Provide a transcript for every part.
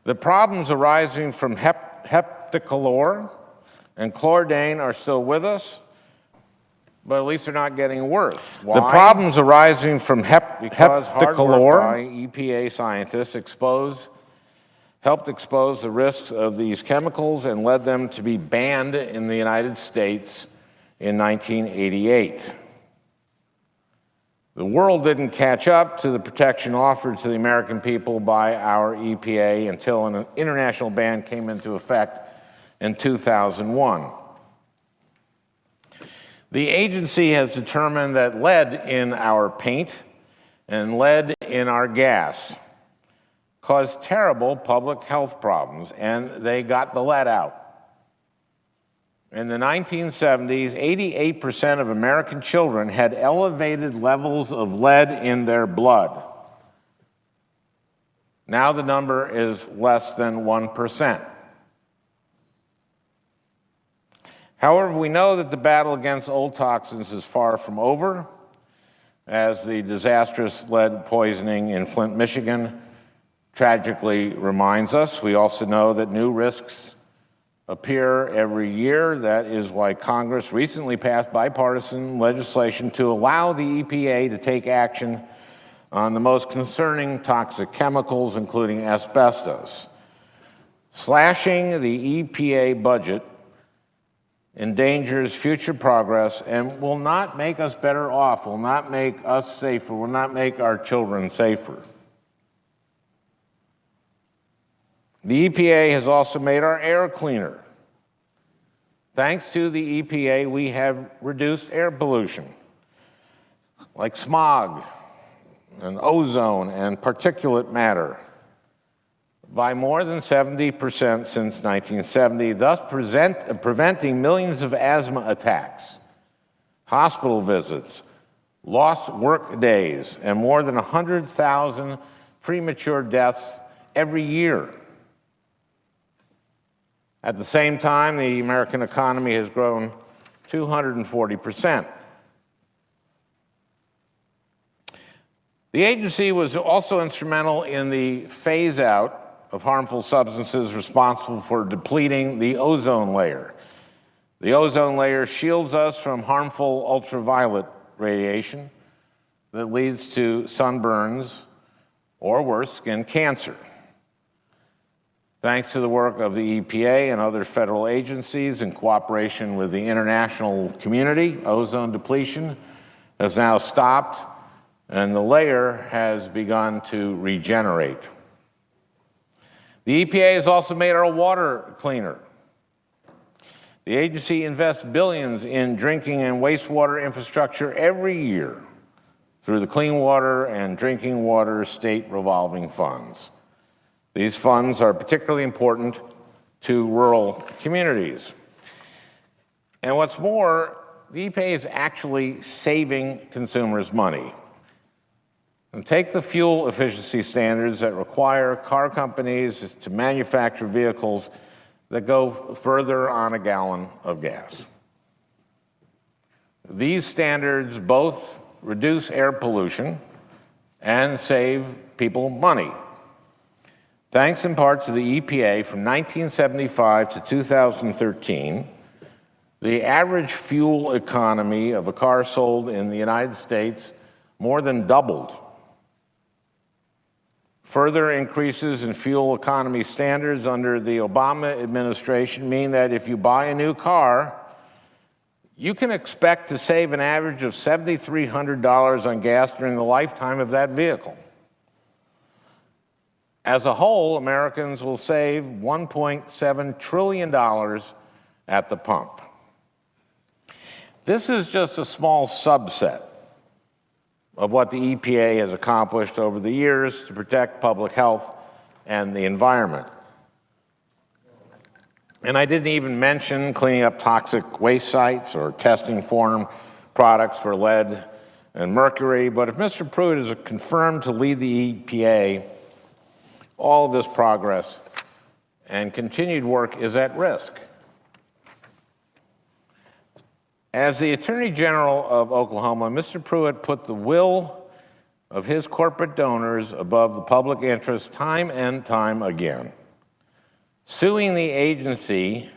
The problems arising from heptachlor and chlordane are still with us, but at least they're not getting worse. Why? The problems arising from heptachlor by EPA scientists helped expose the risks of these chemicals and led them to be banned in the United States in 1988. The world didn't catch up to the protection offered to the American people by our EPA until an international ban came into effect in 2001. The agency has determined that lead in our paint and lead in our gas cause terrible public health problems, and they got the lead out. In the 1970s, 88% of American children had elevated levels of lead in their blood. Now the number is less than 1%. However, we know that the battle against old toxins is far from over, as the disastrous lead poisoning in Flint, Michigan tragically reminds us. We also know that new risks appear every year. That is why Congress recently passed bipartisan legislation to allow the EPA to take action on the most concerning toxic chemicals, including asbestos. Slashing the EPA budget endangers future progress and will not make us better off, will not make us safer, will not make our children safer. The EPA has also made our air cleaner. Thanks to the EPA, we have reduced air pollution, like smog and ozone and particulate matter, by more than 70% since 1970, thus preventing millions of asthma attacks, hospital visits, lost work days, and more than 100,000 premature deaths every year. At the same time, the American economy has grown 240%. The agency was also instrumental in the phase-out of harmful substances responsible for depleting the ozone layer. The ozone layer shields us from harmful ultraviolet radiation that leads to sunburns or worse, skin cancer. Thanks to the work of the EPA and other federal agencies in cooperation with the international community, ozone depletion has now stopped and the layer has begun to regenerate. The EPA has also made our water cleaner. The agency invests billions in drinking and wastewater infrastructure every year through the Clean Water and Drinking Water State Revolving Funds. These funds are particularly important to rural communities. And what's more, the EPA is actually saving consumers money. And take the fuel efficiency standards that require car companies to manufacture vehicles that go further on a gallon of gas. These standards both reduce air pollution and save people money. Thanks in part to the EPA, from 1975 to 2013, the average fuel economy of a car sold in the United States more than doubled. Further increases in fuel economy standards under the Obama administration mean that if you buy a new car, you can expect to save an average of $7,300 on gas during the lifetime of that vehicle. As a whole, Americans will save $1.7 trillion at the pump. This is just a small subset of what the EPA has accomplished over the years to protect public health and the environment. And I didn't even mention cleaning up toxic waste sites or testing foreign products for lead and mercury. But if Mr. Pruitt is confirmed to lead the EPA, all of this progress and continued work is at risk. As the Attorney General of Oklahoma, Mr. Pruitt put the will of his corporate donors above the public interest time and time again. suing the agency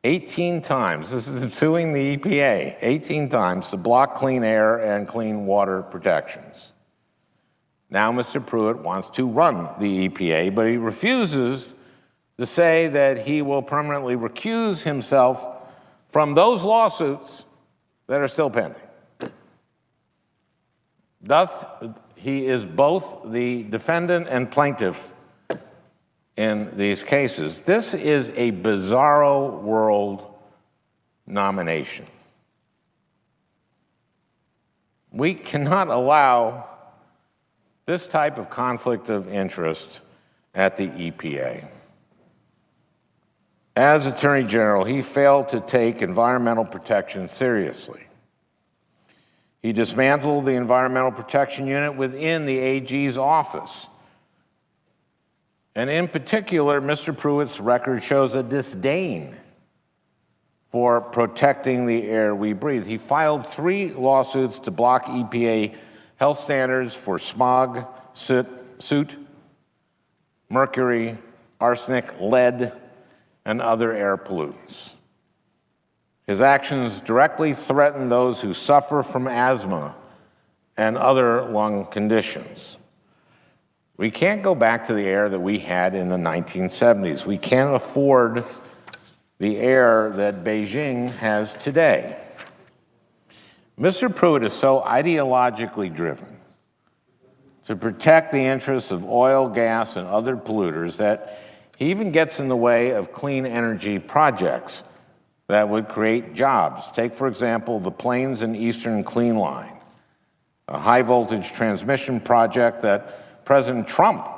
18 times. This is suing the EPA 18 times to block clean air and clean water protections. Now Mr. Pruitt wants to run the EPA, but he refuses to say that he will permanently recuse himself from those lawsuits that are still pending. Thus, he is both the defendant and plaintiff in these cases. This is a bizarro world nomination. We cannot allow this type of conflict of interest at the EPA. As Attorney General, he failed to take environmental protection seriously. He dismantled the Environmental Protection Unit within the AG's office. And in particular, Mr. Pruitt's record shows a disdain for protecting the air we breathe. He filed 3 lawsuits to block EPA health standards for smog, soot, mercury, arsenic, lead, and other air pollutants. His actions directly threaten those who suffer from asthma and other lung conditions. We can't go back to the air that we had in the 1970s. We can't afford the air that Beijing has today. Mr. Pruitt is so ideologically driven to protect the interests of oil, gas, and other polluters that he even gets in the way of clean energy projects that would create jobs. Take, for example, the Plains and Eastern Clean Line, a high-voltage transmission project that President Trump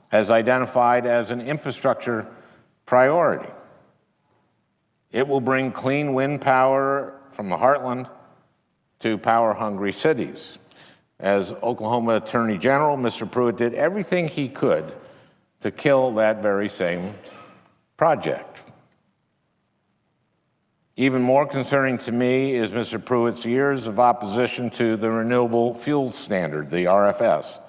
has identified as an infrastructure priority. It will bring clean wind power from the heartland to power-hungry cities. As Oklahoma Attorney General, Mr. Pruitt did everything he could to kill that very same project. Even more concerning to me is Mr. Pruitt's years of opposition to the Renewable Fuel Standard, the RFS.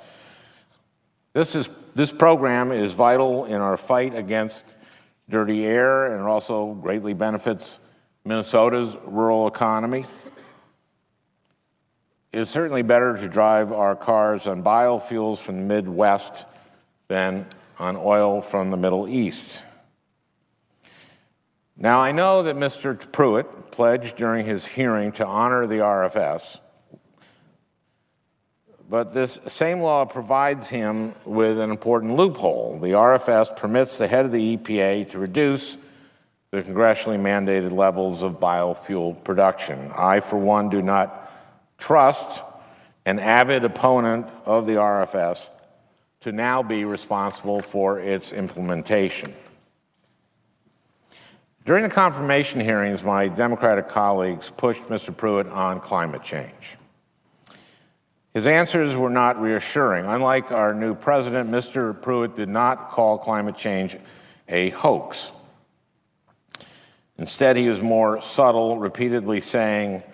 This program is vital in our fight against dirty air, and it also greatly benefits Minnesota's rural economy. It is certainly better to drive our cars on biofuels from the Midwest than on oil from the Middle East. Now, I know that Mr. Pruitt pledged during his hearing to honor the RFS, but this same law provides him with an important loophole. The RFS permits the head of the EPA to reduce the congressionally mandated levels of biofuel production. I, for one, do not trust an avid opponent of the RFS to now be responsible for its implementation. During the confirmation hearings, my Democratic colleagues pushed Mr. Pruitt on climate change. His answers were not reassuring. Unlike our new president, Mr. Pruitt did not call climate change a hoax. Instead, he was more subtle, repeatedly saying,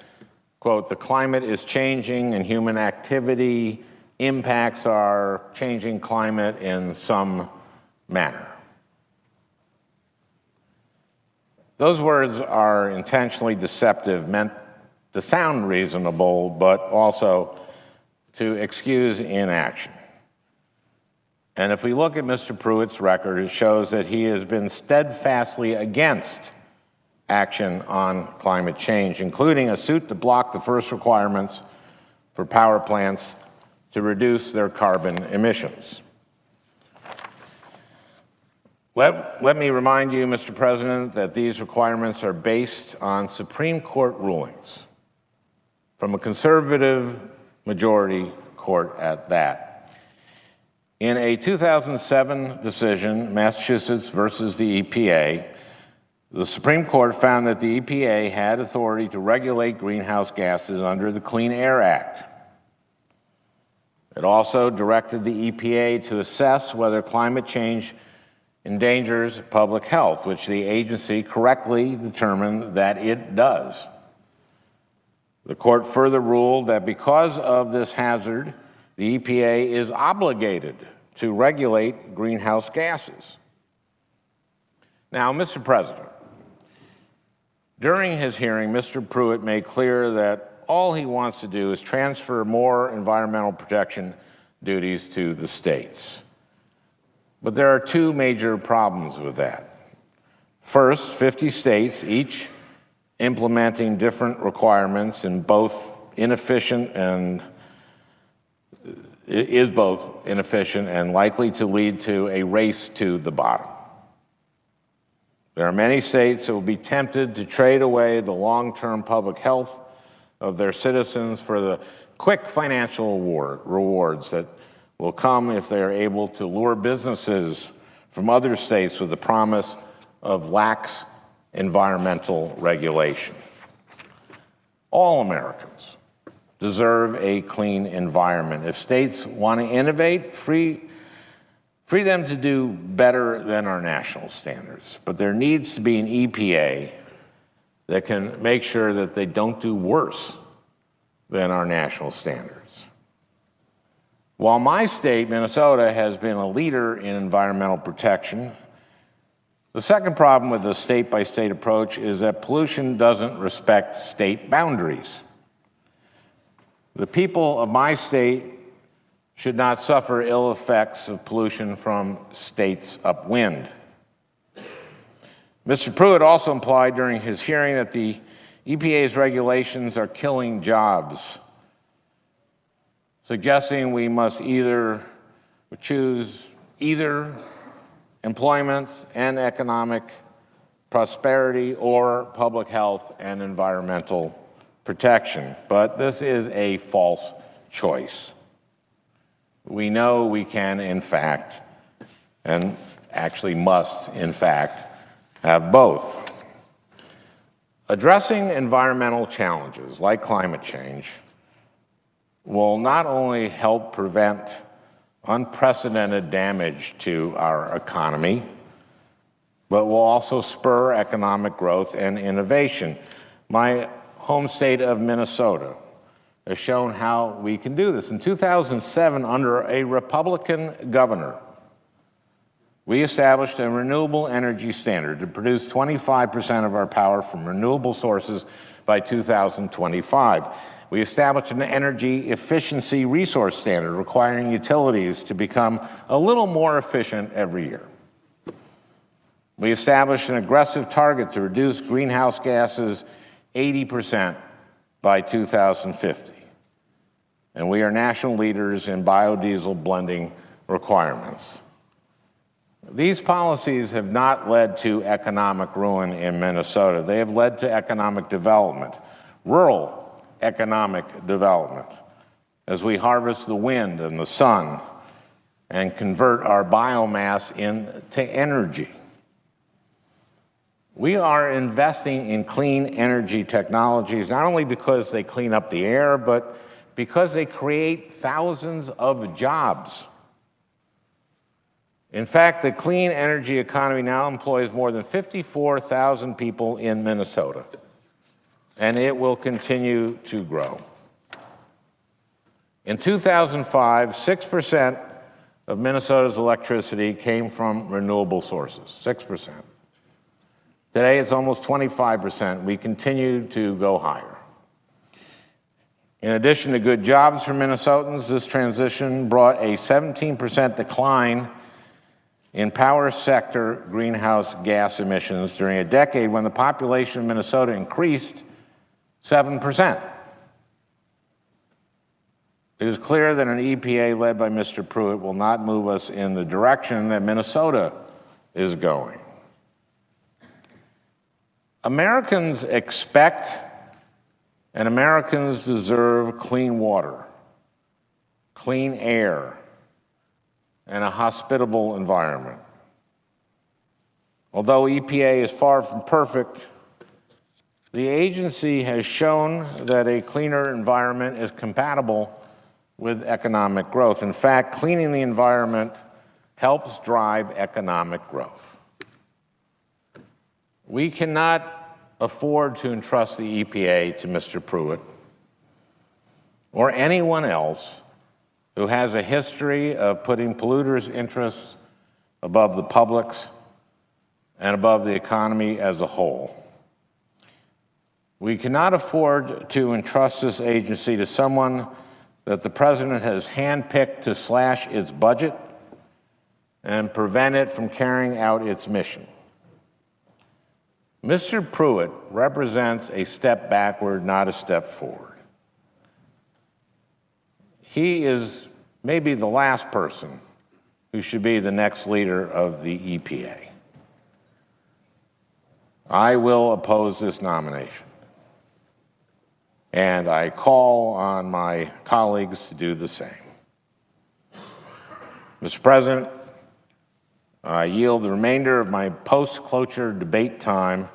quote, "The climate is changing and human activity impacts our changing climate in some manner." Those words are intentionally deceptive, meant to sound reasonable, but also to excuse inaction. And if we look at Mr. Pruitt's record, it shows that he has been steadfastly against action on climate change, including a suit to block the first requirements for power plants to reduce their carbon emissions. Let me remind you, Mr. President, that these requirements are based on Supreme Court rulings from a conservative majority court at that. In a 2007 decision, Massachusetts versus the EPA, the Supreme Court found that the EPA had authority to regulate greenhouse gases under the Clean Air Act. It also directed the EPA to assess whether climate change endangers public health, which the agency correctly determined that it does. The court further ruled that because of this hazard, the EPA is obligated to regulate greenhouse gases. Now, Mr. President, during his hearing, Mr. Pruitt made clear that all he wants to do is transfer more environmental protection duties to the states. But there are two major problems with that. First, 50 states, each implementing different requirements in both inefficient and is both inefficient and likely to lead to a race to the bottom. There are many states that will be tempted to trade away the long-term public health of their citizens for the quick financial rewards that will come if they are able to lure businesses from other states with the promise of lax environmental regulation. All Americans deserve a clean environment. If states want to innovate, free them to do better than our national standards. But there needs to be an EPA that can make sure that they don't do worse than our national standards. While my state, Minnesota, has been a leader in environmental protection, the second problem with the state-by-state approach is that pollution doesn't respect state boundaries. The people of my state should not suffer ill effects of pollution from states upwind. Mr. Pruitt also implied during his hearing that the EPA's regulations are killing jobs, suggesting we must choose either employment and economic prosperity or public health and environmental protection. But this is a false choice. We know we can, in fact, and actually must, in fact, have both. Addressing environmental challenges like climate change will not only help prevent unprecedented damage to our economy, but will also spur economic growth and innovation. My home state of Minnesota has shown how we can do this. In 2007, under a Republican governor, we established a renewable energy standard to produce 25% of our power from renewable sources by 2025. We established an energy efficiency resource standard requiring utilities to become a little more efficient every year. We established an aggressive target to reduce greenhouse gases 80% by 2050. And we are national leaders in biodiesel blending requirements. These policies have not led to economic ruin in Minnesota. They have led to economic development, rural economic development, as we harvest the wind and the sun and convert our biomass into energy. We are investing in clean energy technologies, not only because they clean up the air, but because they create thousands of jobs. In fact, the clean energy economy now employs more than 54,000 people in Minnesota, and it will continue to grow. In 2005, 6% of Minnesota's electricity came from renewable sources, 6%. Today, it's almost 25%. We continue to go higher. In addition to good jobs for Minnesotans, this transition brought a 17% decline in power sector greenhouse gas emissions during a decade when the population of Minnesota increased 7%. It is clear that an EPA led by Mr. Pruitt will not move us in the direction that Minnesota is going. Americans expect and Americans deserve clean water, clean air, and a hospitable environment. Although EPA is far from perfect, the agency has shown that a cleaner environment is compatible with economic growth. In fact, cleaning the environment helps drive economic growth. We cannot afford to entrust the EPA to Mr. Pruitt or anyone else who has a history of putting polluters' interests above the public's and above the economy as a whole. We cannot afford to entrust this agency to someone that the president has handpicked to slash its budget and prevent it from carrying out its mission. Mr. Pruitt represents a step backward, not a step forward. He is maybe the last person who should be the next leader of the EPA. I will oppose this nomination. And I call on my colleagues to do the same. Mr. President, I yield the remainder of my post-cloture debate time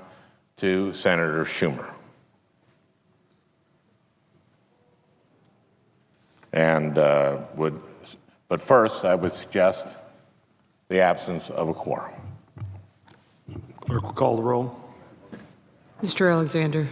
to Senator Schumer. But first, I would suggest the absence of a quorum. Clerk will call the roll. Mr. Alexander.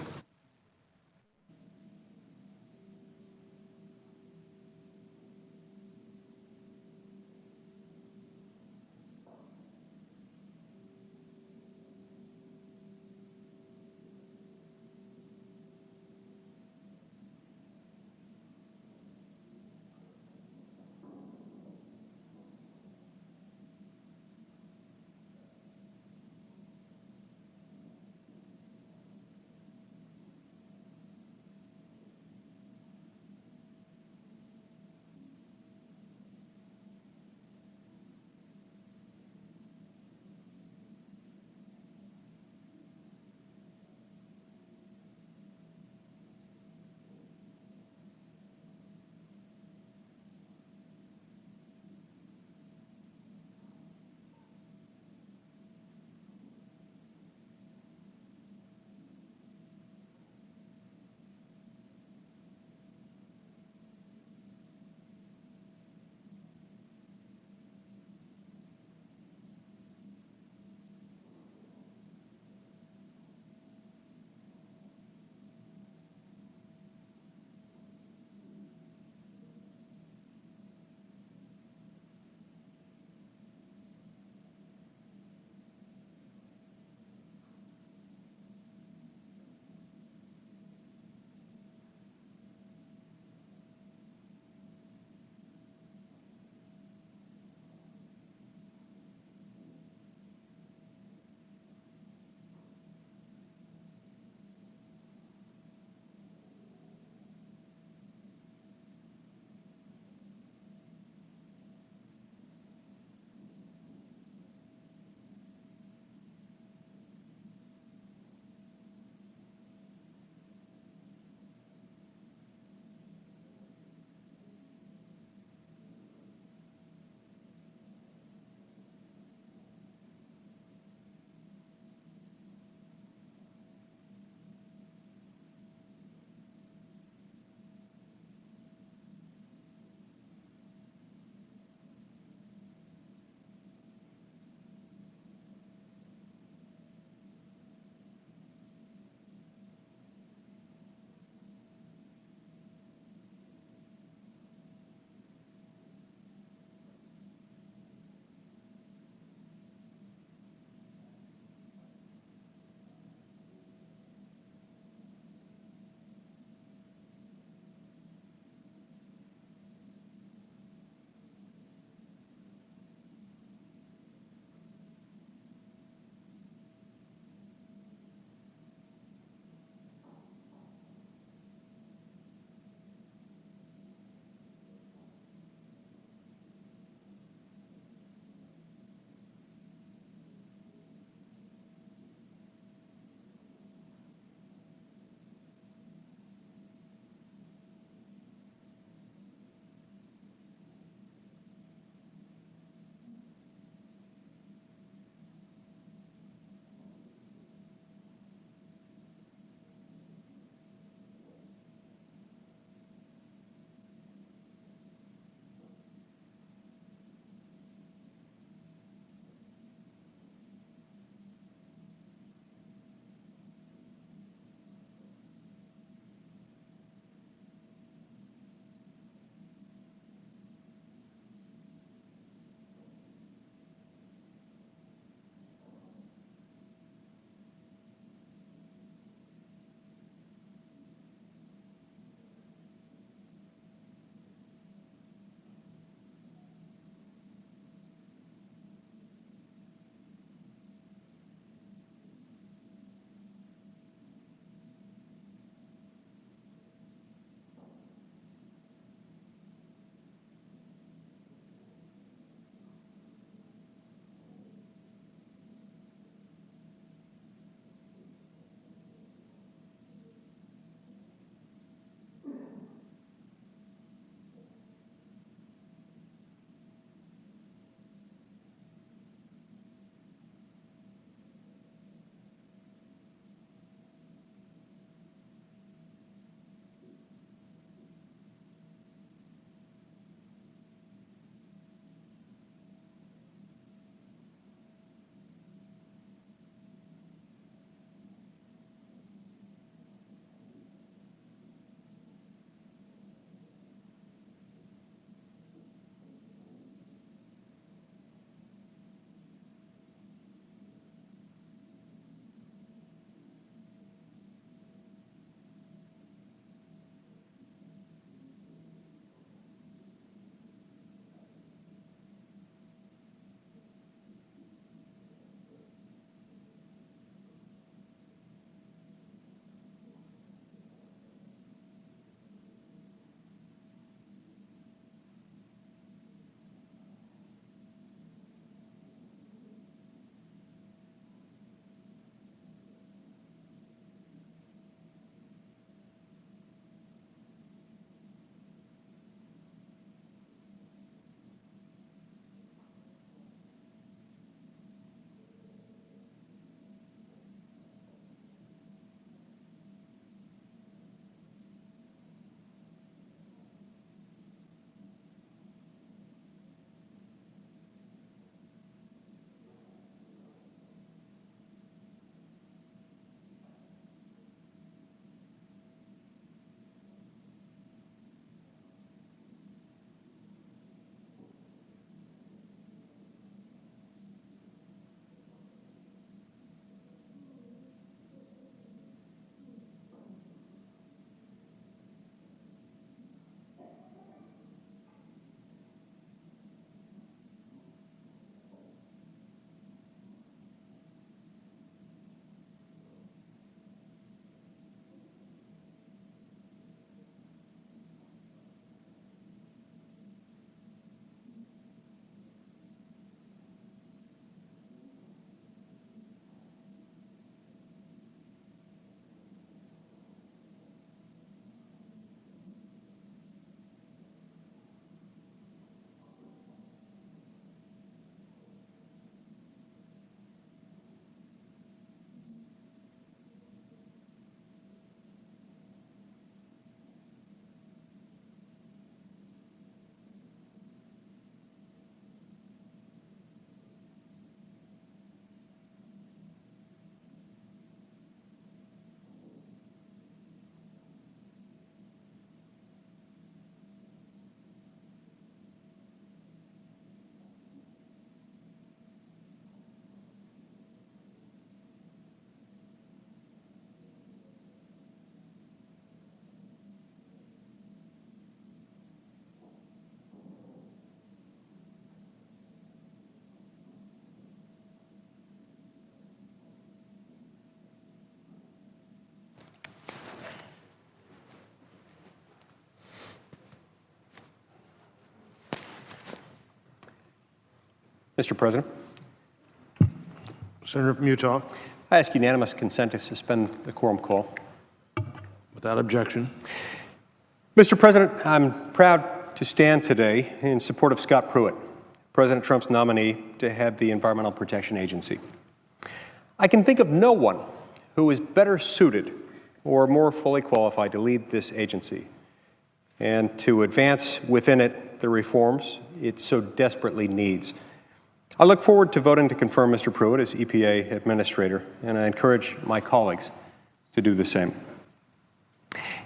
Mr. President, Senator from Utah, I ask unanimous consent to suspend the quorum call. without objection. Mr. President, I'm proud to stand today in support of Scott Pruitt, President Trump's nominee to head the Environmental Protection Agency. I can think of no one who is better suited or more fully qualified to lead this agency and to advance within it the reforms it so desperately needs. I look forward to voting to confirm Mr. Pruitt as EPA Administrator, and I encourage my colleagues to do the same.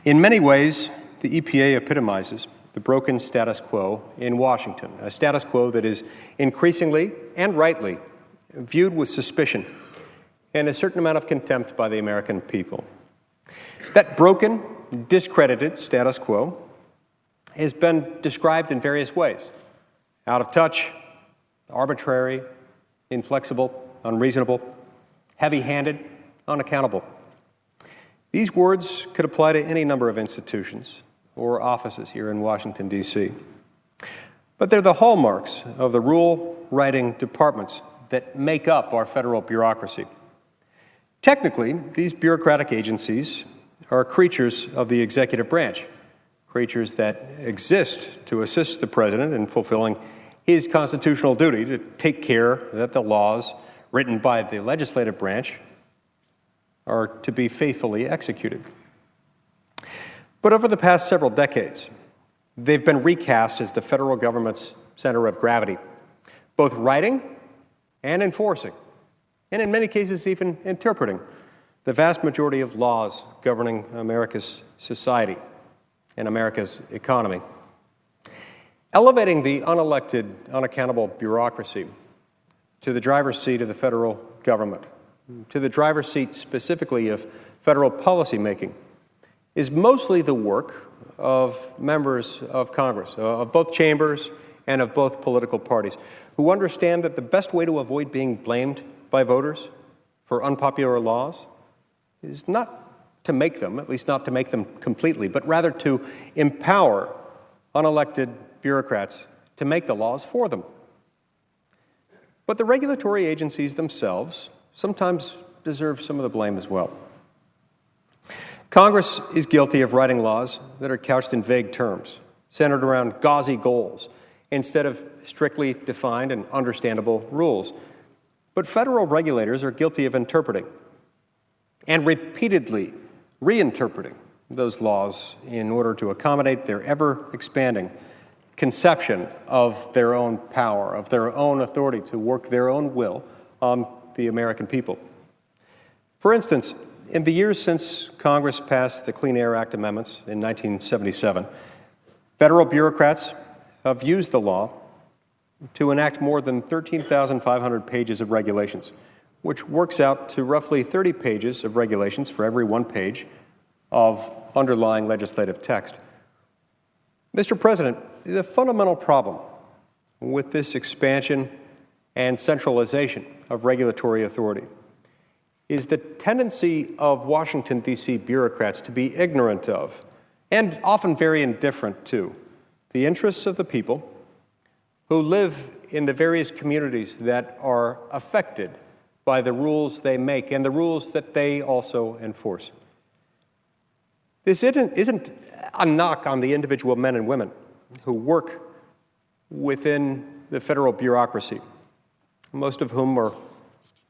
In many ways, the EPA epitomizes the broken status quo in Washington, a status quo that is increasingly and rightly viewed with suspicion and a certain amount of contempt by the American people. That broken, discredited status quo has been described in various ways: out of touch, arbitrary, inflexible, unreasonable, heavy-handed, unaccountable. These words could apply to any number of institutions or offices here in Washington, D.C. But they're the hallmarks of the rule-writing departments that make up our federal bureaucracy. Technically, these bureaucratic agencies are creatures of the executive branch, creatures that exist to assist the president in fulfilling his constitutional duty to take care that the laws written by the legislative branch are to be faithfully executed. But over the past several decades, they've been recast as the federal government's center of gravity, both writing and enforcing, and in many cases even interpreting the vast majority of laws governing America's society and America's economy. Elevating the unelected, unaccountable bureaucracy to the driver's seat of the federal government, to the driver's seat specifically of federal policymaking, is mostly the work of members of Congress, of both chambers and of both political parties, who understand that the best way to avoid being blamed by voters for unpopular laws is not to make them, at least not to make them completely, but rather to empower unelected bureaucrats to make the laws for them. But the regulatory agencies themselves sometimes deserve some of the blame as well. Congress is guilty of writing laws that are couched in vague terms, centered around gauzy goals, instead of strictly defined and understandable rules. But federal regulators are guilty of interpreting and repeatedly reinterpreting those laws in order to accommodate their ever-expanding conception of their own power, of their own authority to work their own will on the American people. For instance, in the years since Congress passed the Clean Air Act amendments in 1977, federal bureaucrats have used the law to enact more than 13,500 pages of regulations, which works out to roughly 30 pages of regulations for every 1 page of underlying legislative text. Mr. President, the fundamental problem with this expansion and centralization of regulatory authority is the tendency of Washington, D.C. bureaucrats to be ignorant of, and often very indifferent to, the interests of the people who live in the various communities that are affected by the rules they make and the rules that they also enforce. This isn't a knock on the individual men and women who work within the federal bureaucracy, most of whom are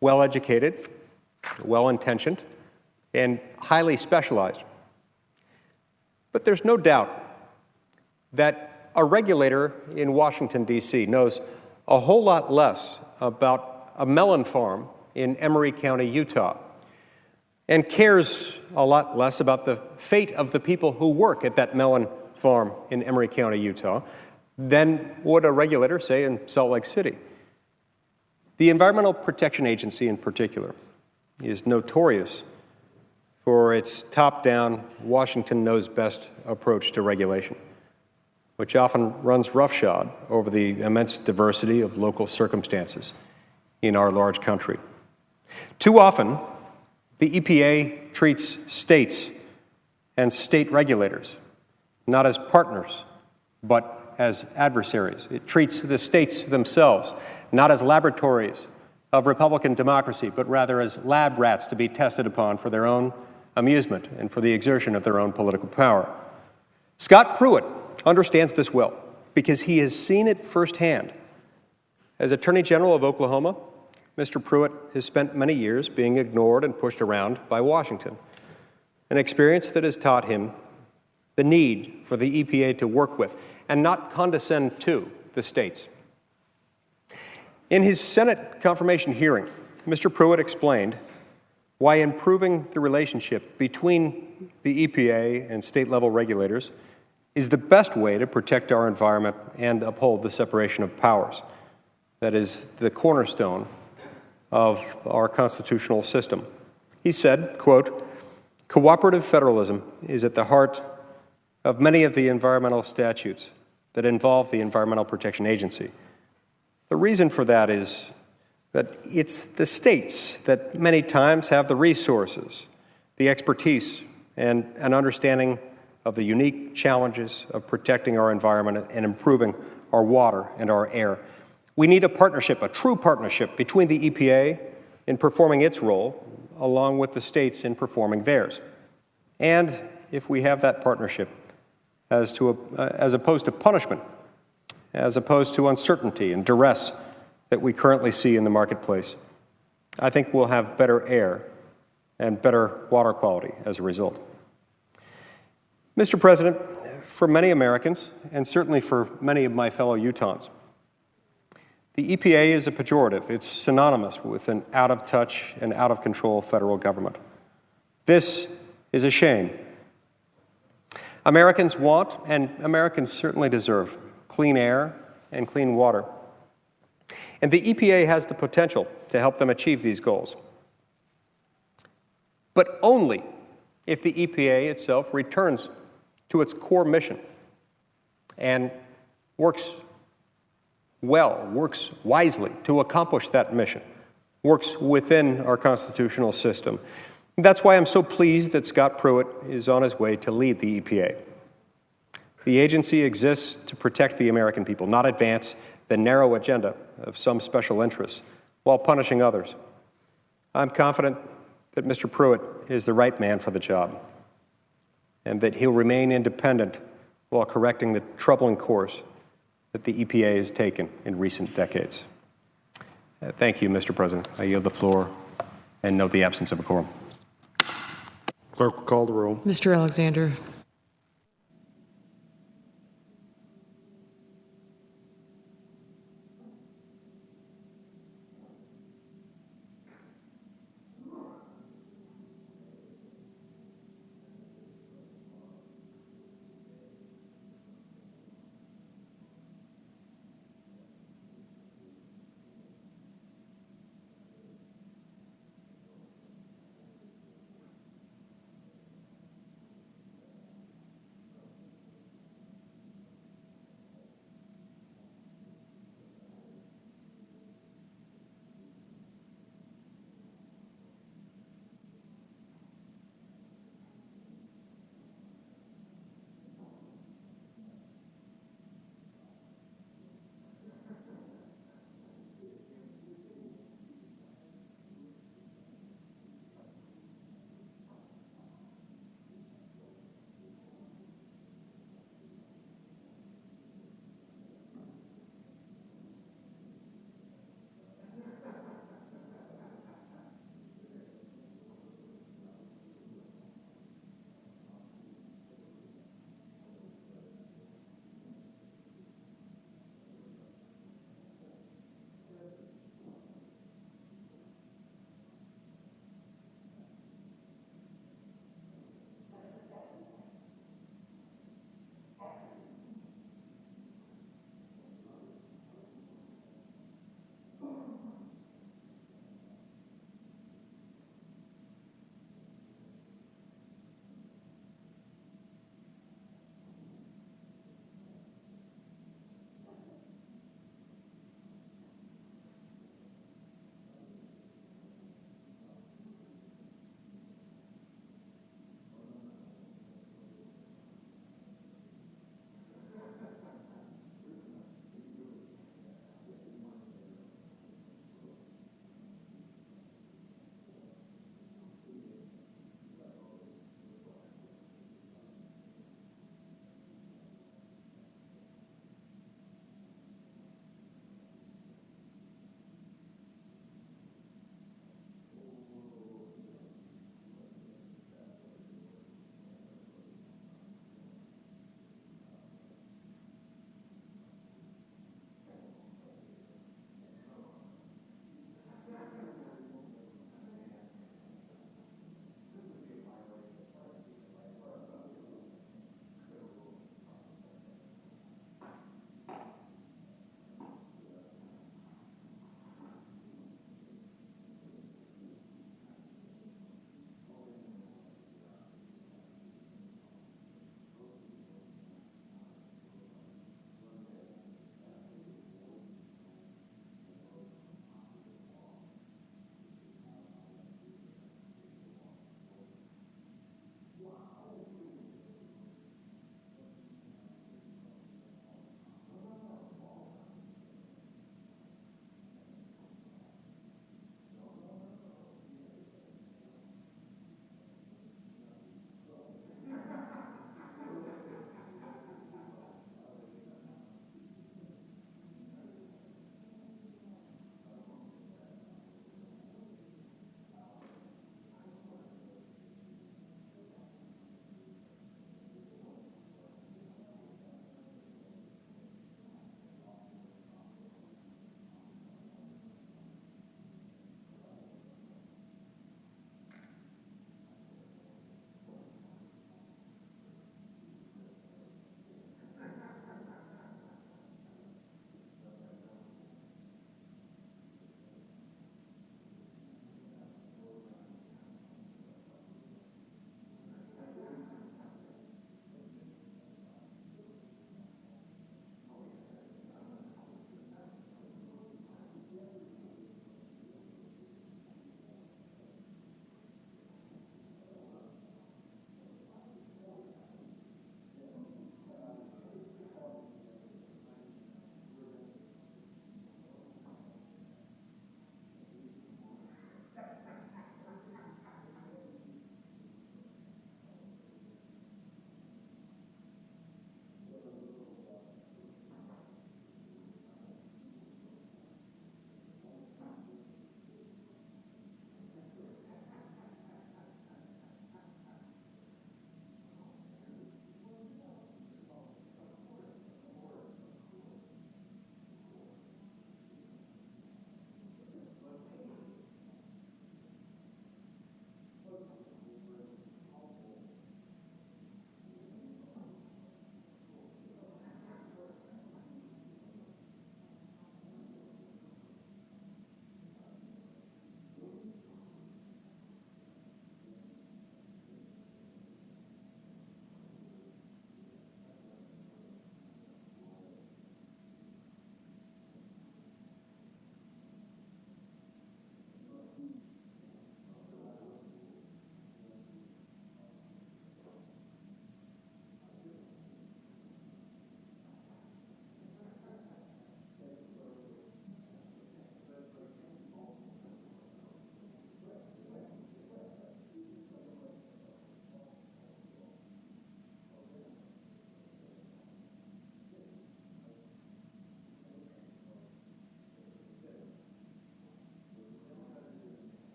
well-educated, well-intentioned, and highly specialized. But there's no doubt that a regulator in Washington, D.C. knows a whole lot less about a melon farm in Emery County, Utah, and cares a lot less about the fate of the people who work at that melon farm in Emery County, Utah, than would a regulator, say, in Salt Lake City. The Environmental Protection Agency, in particular, is notorious for its top-down, Washington-knows-best approach to regulation, which often runs roughshod over the immense diversity of local circumstances in our large country. Too often, the EPA treats states and state regulators not as partners, but as adversaries. It treats the states themselves not as laboratories of Republican democracy, but rather as lab rats to be tested upon for their own amusement and for the exertion of their own political power. Scott Pruitt understands this well because he has seen it firsthand. As Attorney General of Oklahoma, Mr. Pruitt has spent many years being ignored and pushed around by Washington, an experience that has taught him the need for the EPA to work with and not condescend to the states. In his Senate confirmation hearing, Mr. Pruitt explained why improving the relationship between the EPA and state-level regulators is the best way to protect our environment and uphold the separation of powers. That is the cornerstone of our constitutional system. He said, quote, "Cooperative federalism is at the heart of many of the environmental statutes that involve the Environmental Protection Agency. The reason for that is that it's the states that many times have the resources, the expertise, and an understanding of the unique challenges of protecting our environment and improving our water and our air. We need a partnership, a true partnership between the EPA in performing its role, along with the states in performing theirs. And if we have that partnership, as opposed to punishment, as opposed to uncertainty and duress that we currently see in the marketplace, I think we'll have better air and better water quality as a result." Mr. President, for many Americans, and certainly for many of my fellow Utahns, the EPA is a pejorative. It's synonymous with an out-of-touch and out-of-control federal government. This is a shame. Americans want, and Americans certainly deserve, clean air and clean water. And the EPA has the potential to help them achieve these goals. But only if the EPA itself returns to its core mission and works well, works wisely to accomplish that mission, works within our constitutional system. That's why I'm so pleased that Scott Pruitt is on his way to lead the EPA. The agency exists to protect the American people, not advance the narrow agenda of some special interests while punishing others. I'm confident that Mr. Pruitt is the right man for the job and that he'll remain independent while correcting the troubling course that the EPA has taken in recent decades. Thank you, Mr. President. I yield the floor and note the absence of a quorum. Clerk will call the roll. Mr. Alexander.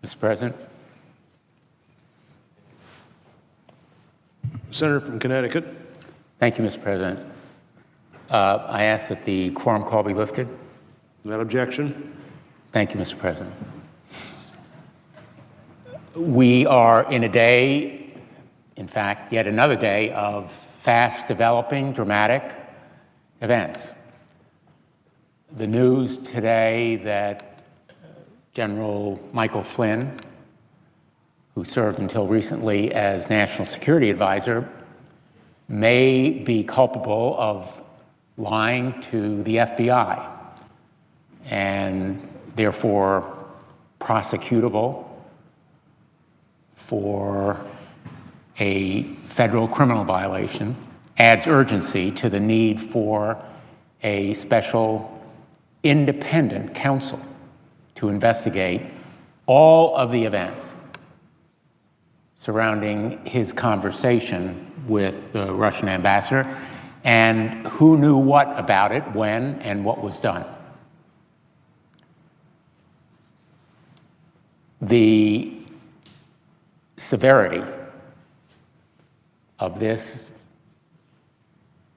Mr. President, Senator from Connecticut. thank you, Mr. President. I ask that the quorum call be lifted. Without objection. Thank you, Mr. President. We are in a day, in fact, yet another day of fast developing, dramatic events. The news today that General Michael Flynn, who served until recently as National Security Advisor, may be culpable of lying to the FBI and therefore prosecutable for a federal criminal violation, adds urgency to the need for a special independent counsel to investigate all of the events surrounding his conversation with the Russian ambassador and who knew what about it, when, and what was done. The severity of this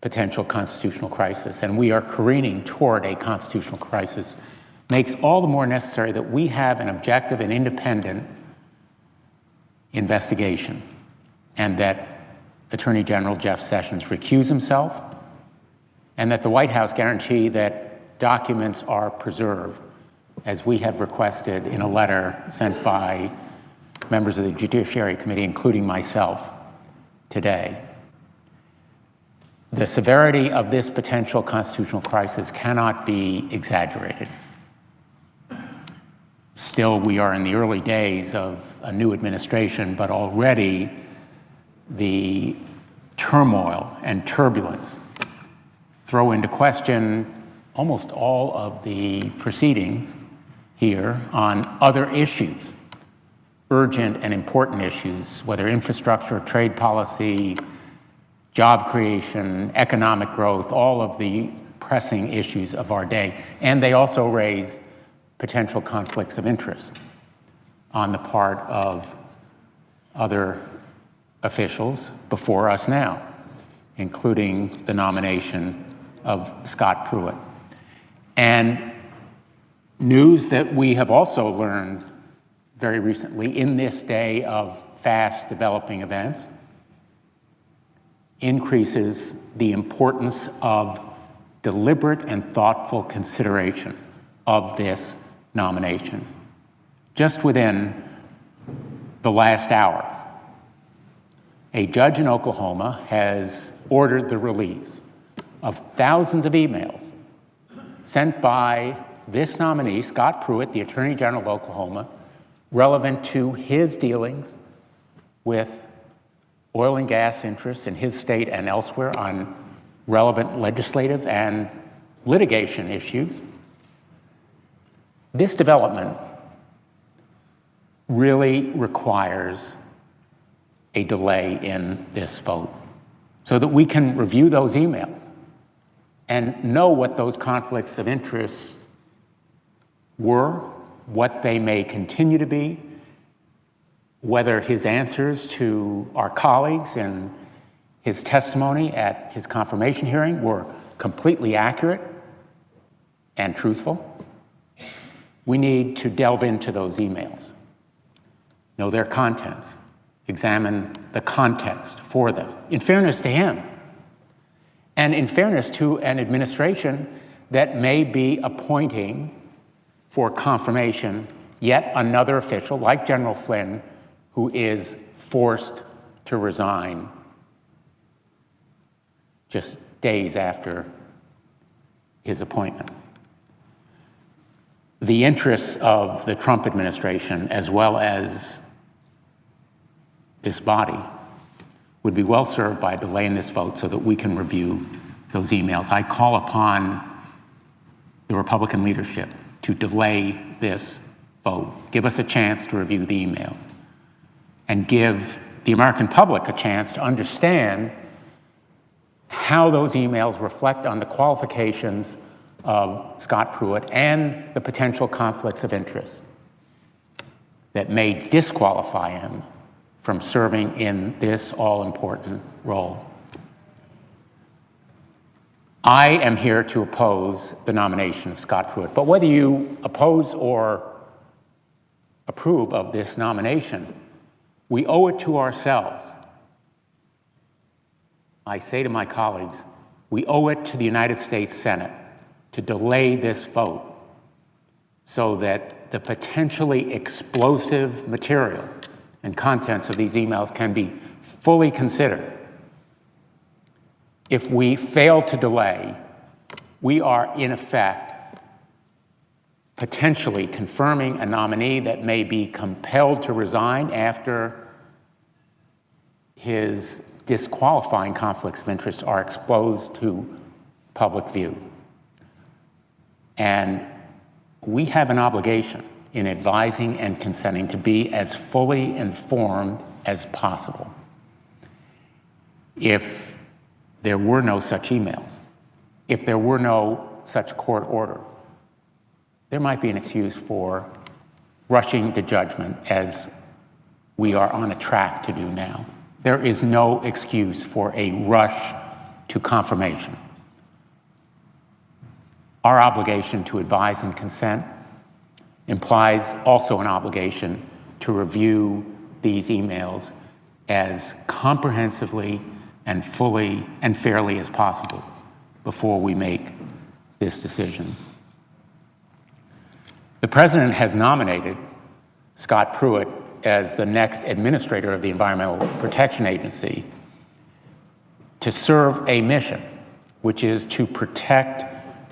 potential constitutional crisis, and we are careening toward a constitutional crisis, makes all the more necessary that we have an objective and independent investigation, and that Attorney General Jeff Sessions recuse himself, and that the White House guarantee that documents are preserved, as we have requested in a letter sent by members of the Judiciary Committee, including myself, today. The severity of this potential constitutional crisis cannot be exaggerated. Still, we are in the early days of a new administration, but already the turmoil and turbulence throw into question almost all of the proceedings here on other issues, urgent and important issues, whether infrastructure, trade policy, job creation, economic growth, all of the pressing issues of our day. And they also raise potential conflicts of interest on the part of other officials before us now, including the nomination of Scott Pruitt. And news that we have also learned very recently in this day of fast developing events increases the importance of deliberate and thoughtful consideration of this nomination. Just within the last hour, a judge in Oklahoma has ordered the release of thousands of emails sent by this nominee, Scott Pruitt, the Attorney General of Oklahoma, relevant to his dealings with oil and gas interests in his state and elsewhere on relevant legislative and litigation issues. This development really requires a delay in this vote so that we can review those emails and know what those conflicts of interest were, what they may continue to be, whether his answers to our colleagues and his testimony at his confirmation hearing were completely accurate and truthful. We need to delve into those emails, know their contents, examine the context for them, in fairness to him, and in fairness to an administration that may be appointing for confirmation yet another official, like General Flynn, who is forced to resign just days after his appointment. The interests of the Trump administration, as well as this body, would be well served by a delay in this vote so that we can review those emails. I call upon the Republican leadership to delay this vote. Give us a chance to review the emails and give the American public a chance to understand how those emails reflect on the qualifications of Scott Pruitt and the potential conflicts of interest. that may disqualify him from serving in this all-important role. I am here to oppose the nomination of Scott Pruitt, but whether you oppose or approve of this nomination, we owe it to ourselves. I say to my colleagues, we owe it to the United States Senate to delay this vote so that the potentially explosive material and contents of these emails can be fully considered. If we fail to delay, we are in effect potentially confirming a nominee that may be compelled to resign after his disqualifying conflicts of interest are exposed to public view. And we have an obligation in advising and consenting to be as fully informed as possible. If there were no such emails, if there were no such court order, there might be an excuse for rushing to judgment as we are on a track to do now. There is no excuse for a rush to confirmation. Our obligation to advise and consent implies also an obligation to review these emails as comprehensively and fully and fairly as possible before we make this decision. The President has nominated Scott Pruitt as the next administrator of the Environmental Protection Agency to serve a mission, which is to protect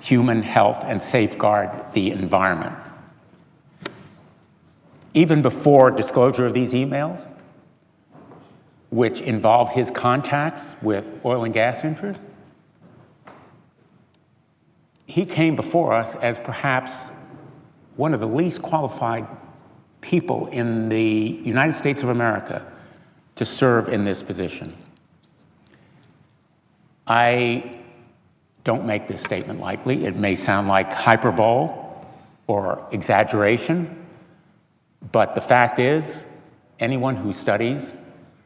human health and safeguard the environment. Even before disclosure of these emails, which involve his contacts with oil and gas interests, he came before us as perhaps one of the least qualified people in the United States of America to serve in this position. I don't make this statement lightly. It may sound like hyperbole or exaggeration, but the fact is, anyone who studies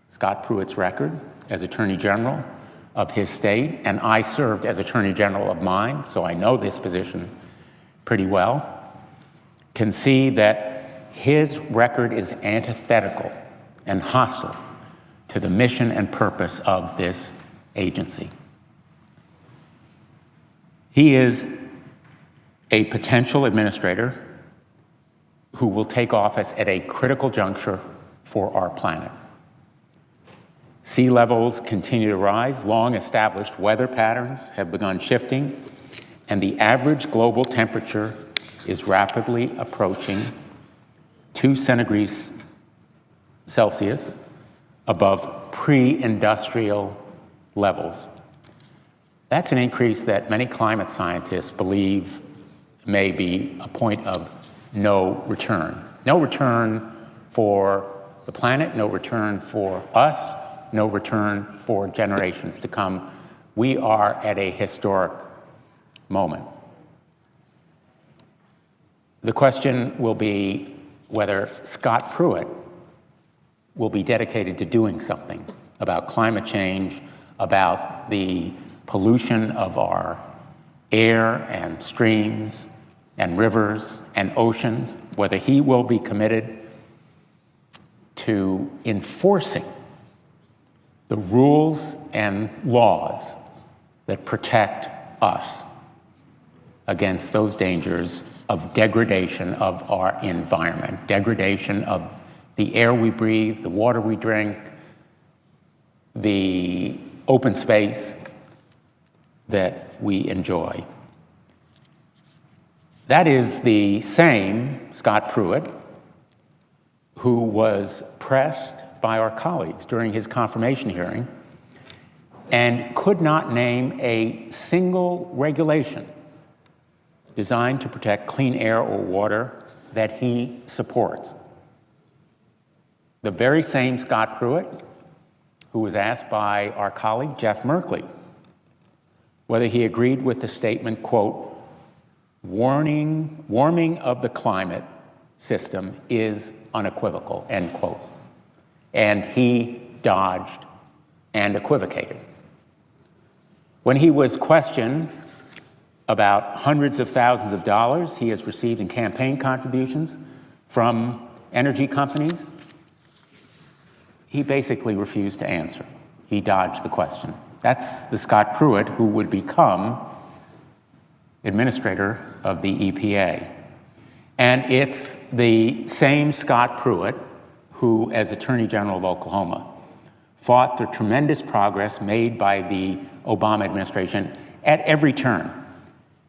Scott Pruitt's record as Attorney General of his state, and I served as Attorney General of mine, so I know this position pretty well, can see that his record is antithetical and hostile to the mission and purpose of this agency. He is a potential administrator who will take office at a critical juncture for our planet. Sea levels continue to rise, long-established weather patterns have begun shifting, and the average global temperature is rapidly approaching 2 centigrades Celsius above pre-industrial levels. That's an increase that many climate scientists believe may be a point of no return. No return for the planet, no return for us, no return for generations to come. We are at a historic moment. The question will be whether Scott Pruitt will be dedicated to doing something about climate change, about the pollution of our air and streams and rivers and oceans, whether he will be committed to enforcing the rules and laws that protect us against those dangers of degradation of our environment, degradation of the air we breathe, the water we drink, the open space that we enjoy. That is the same Scott Pruitt who was pressed by our colleagues during his confirmation hearing and could not name a single regulation designed to protect clean air or water that he supports. The very same Scott Pruitt who was asked by our colleague Jeff Merkley whether he agreed with the statement, quote, warming of the climate system is unequivocal, end quote. And he dodged and equivocated. When he was questioned about hundreds of thousands of dollars he has received in campaign contributions from energy companies, he basically refused to answer. He dodged the question. That's the Scott Pruitt who would become administrator of the EPA. And it's the same Scott Pruitt who, as Attorney General of Oklahoma, fought the tremendous progress made by the Obama administration at every turn,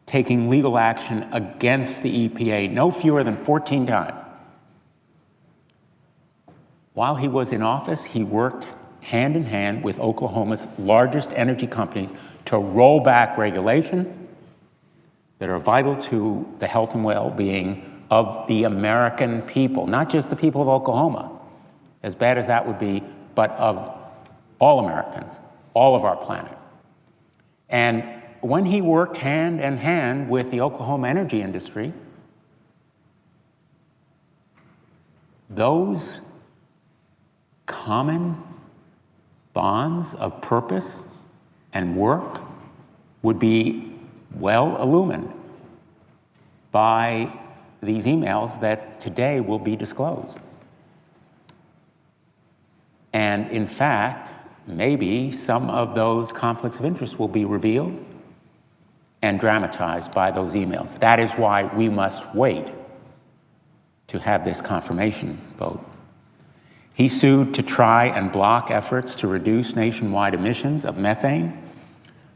taking legal action against the EPA no fewer than 14 times. While he was in office, he worked hand in hand with Oklahoma's largest energy companies to roll back regulation that are vital to the health and well-being of the American people, not just the people of Oklahoma, as bad as that would be, but of all Americans, all of our planet. And when he worked hand in hand with the Oklahoma energy industry, those common bonds of purpose and work would be well illumined by these emails that today will be disclosed. And in fact, maybe some of those conflicts of interest will be revealed and dramatized by those emails. That is why we must wait to have this confirmation vote. He sued to try and block efforts to reduce nationwide emissions of methane,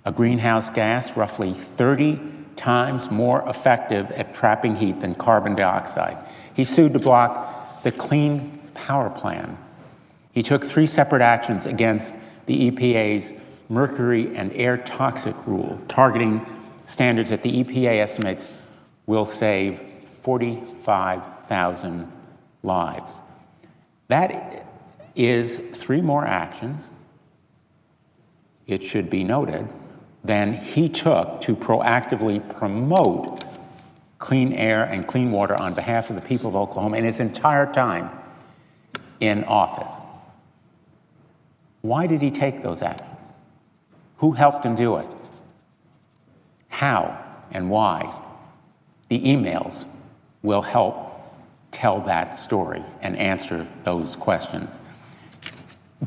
a greenhouse gas roughly 30 times more effective at trapping heat than carbon dioxide. He sued to block the Clean Power Plan. He took 3 separate actions against the EPA's mercury and air toxic rule, targeting standards that the EPA estimates will save 45,000 lives. That is 3 more actions, it should be noted, than he took to proactively promote clean air and clean water on behalf of the people of Oklahoma in his entire time in office. Why did he take those actions? Who helped him do it? How and why? The emails will help tell that story and answer those questions.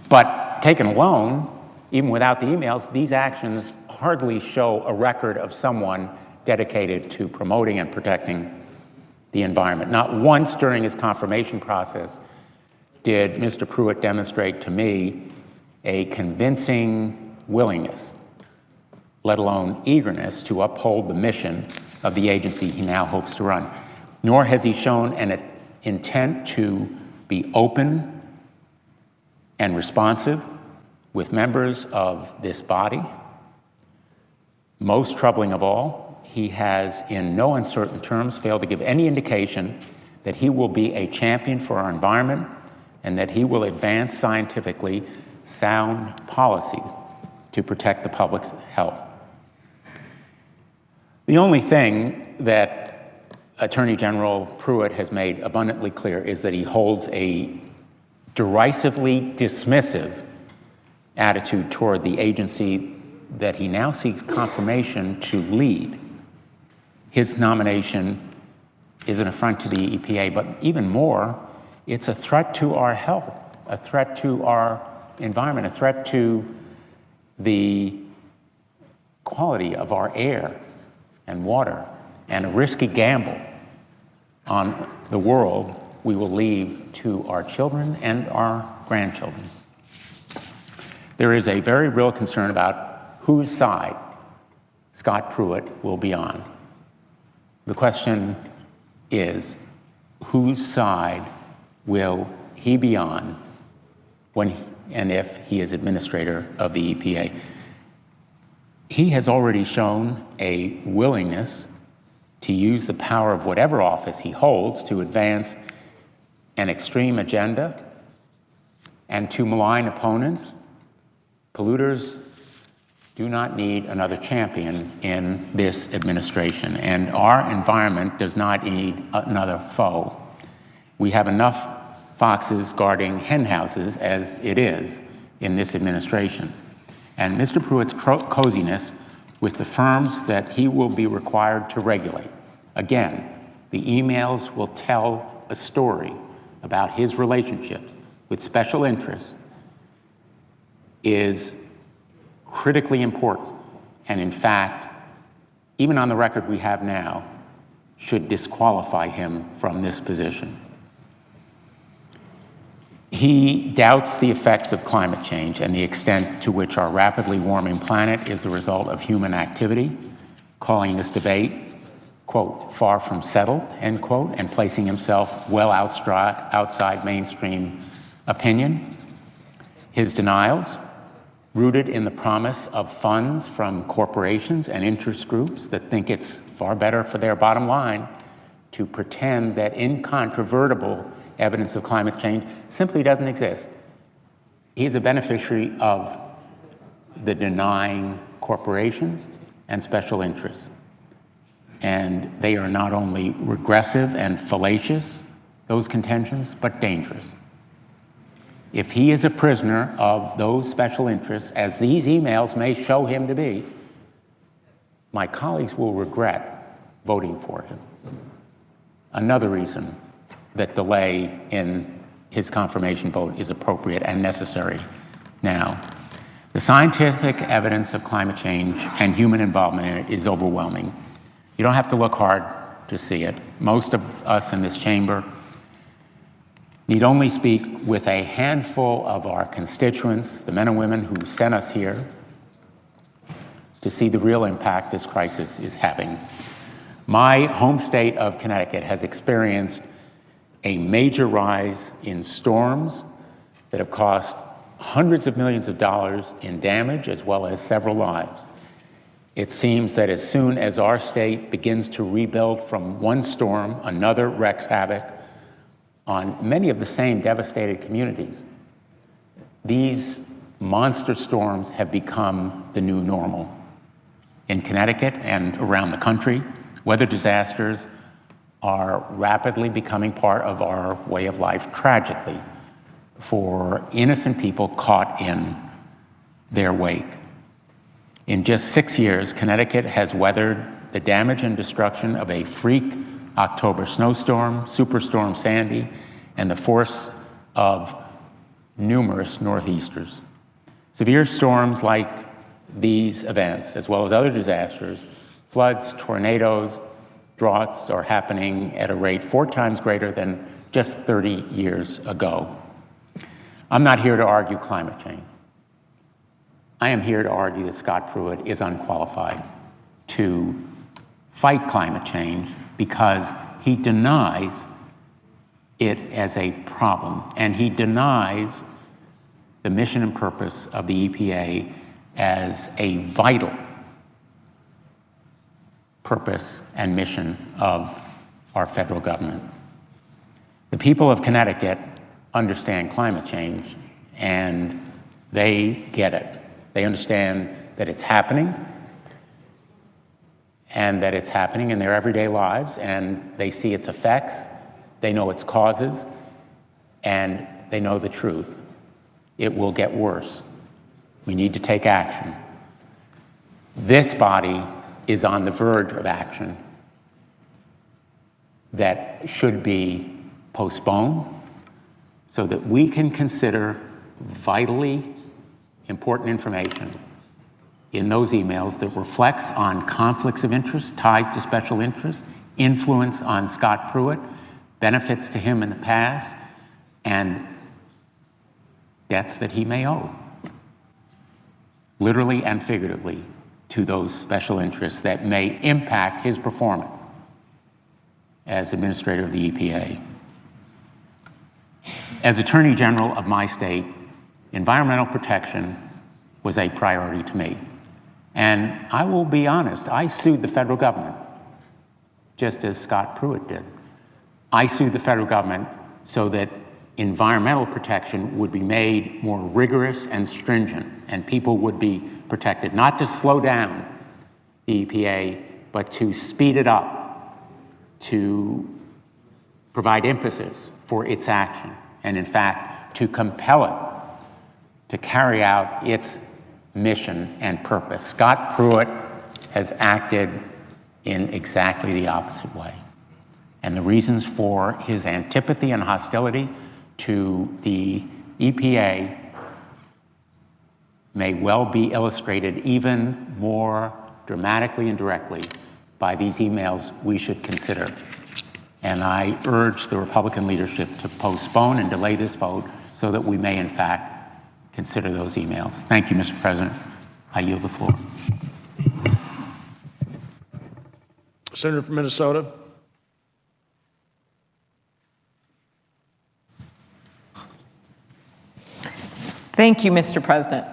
But taken alone, even without the emails, these actions hardly show a record of someone dedicated to promoting and protecting the environment. Not once during his confirmation process did Mr. Pruitt demonstrate to me a convincing willingness, let alone eagerness, to uphold the mission of the agency he now hopes to run. Nor has he shown an intent to be open and responsive with members of this body. Most troubling of all, he has in no uncertain terms failed to give any indication that he will be a champion for our environment and that he will advance scientifically sound policies to protect the public's health. The only thing that Attorney General Pruitt has made abundantly clear is that he holds a derisively dismissive attitude toward the agency that he now seeks confirmation to lead. His nomination is an affront to the EPA, but even more, it's a threat to our health, a threat to our environment, a threat to the quality of our air and water, and a risky gamble on the world we will leave to our children and our grandchildren. There is a very real concern about whose side Scott Pruitt will be on. The question is, whose side will he be on when and if he is administrator of the EPA? He has already shown a willingness to use the power of whatever office he holds to advance an extreme agenda and to malign opponents. Polluters do not need another champion in this administration, and our environment does not need another foe. We have enough foxes guarding hen houses as it is in this administration. And Mr. Pruitt's coziness with the firms that he will be required to regulate. Again, the emails will tell a story about his relationships with special interests is critically important, and in fact, even on the record we have now, should disqualify him from this position. He doubts the effects of climate change and the extent to which our rapidly warming planet is the result of human activity, calling this debate, quote, far from settled, end quote, and placing himself well outside mainstream opinion. His denials, rooted in the promise of funds from corporations and interest groups that think it's far better for their bottom line to pretend that incontrovertible evidence of climate change simply doesn't exist. He's a beneficiary of the denying corporations and special interests. And they are not only regressive and fallacious, those contentions, but dangerous. If he is a prisoner of those special interests, as these emails may show him to be, my colleagues will regret voting for him. Another reason that delay in his confirmation vote is appropriate and necessary now. The scientific evidence of climate change and human involvement in it is overwhelming. You don't have to look hard to see it. Most of us in this chamber need only speak with a handful of our constituents, the men and women who sent us here, to see the real impact this crisis is having. My home state of Connecticut has experienced a major rise in storms that have cost hundreds of millions of dollars in damage as well as several lives. It seems that as soon as our state begins to rebuild from one storm, another wreaks havoc on many of the same devastated communities. These monster storms have become the new normal. In Connecticut and around the country, weather disasters are rapidly becoming part of our way of life, tragically, for innocent people caught in their wake. In just 6 years, Connecticut has weathered the damage and destruction of a freak October snowstorm, Superstorm Sandy, and the force of numerous nor'easters. Severe storms like these events, as well as other disasters, floods, tornadoes, droughts are happening at a rate 4 times greater than just 30 years ago. I'm not here to argue climate change. I am here to argue that Scott Pruitt is unqualified to fight climate change because he denies it as a problem, and he denies the mission and purpose of the EPA as a vital purpose and mission of our federal government. The people of Connecticut understand climate change, and they get it. They understand that it's happening, and that it's happening in their everyday lives, and they see its effects, they know its causes, and they know the truth. It will get worse. We need to take action. This body is on the verge of action that should be postponed so that we can consider vitally important information in those emails that reflects on conflicts of interest, ties to special interests, influence on Scott Pruitt, benefits to him in the past, and debts that he may owe, literally and figuratively, to those special interests that may impact his performance as administrator of the EPA. As Attorney General of my state, environmental protection was a priority to me. And I will be honest, I sued the federal government, just as Scott Pruitt did. I sued the federal government so that environmental protection would be made more rigorous and stringent, and people would be protected, not to slow down the EPA, but to speed it up, to provide impetus for its action. and in fact, to compel it to carry out its mission and purpose. Scott Pruitt has acted in exactly the opposite way. And the reasons for his antipathy and hostility to the EPA may well be illustrated even more dramatically and directly by these emails we should consider. And I urge the Republican leadership to postpone and delay this vote so that we may, in fact, consider those emails. Thank you, Mr. President. I yield the floor. Senator from Minnesota. Thank you, Mr. President.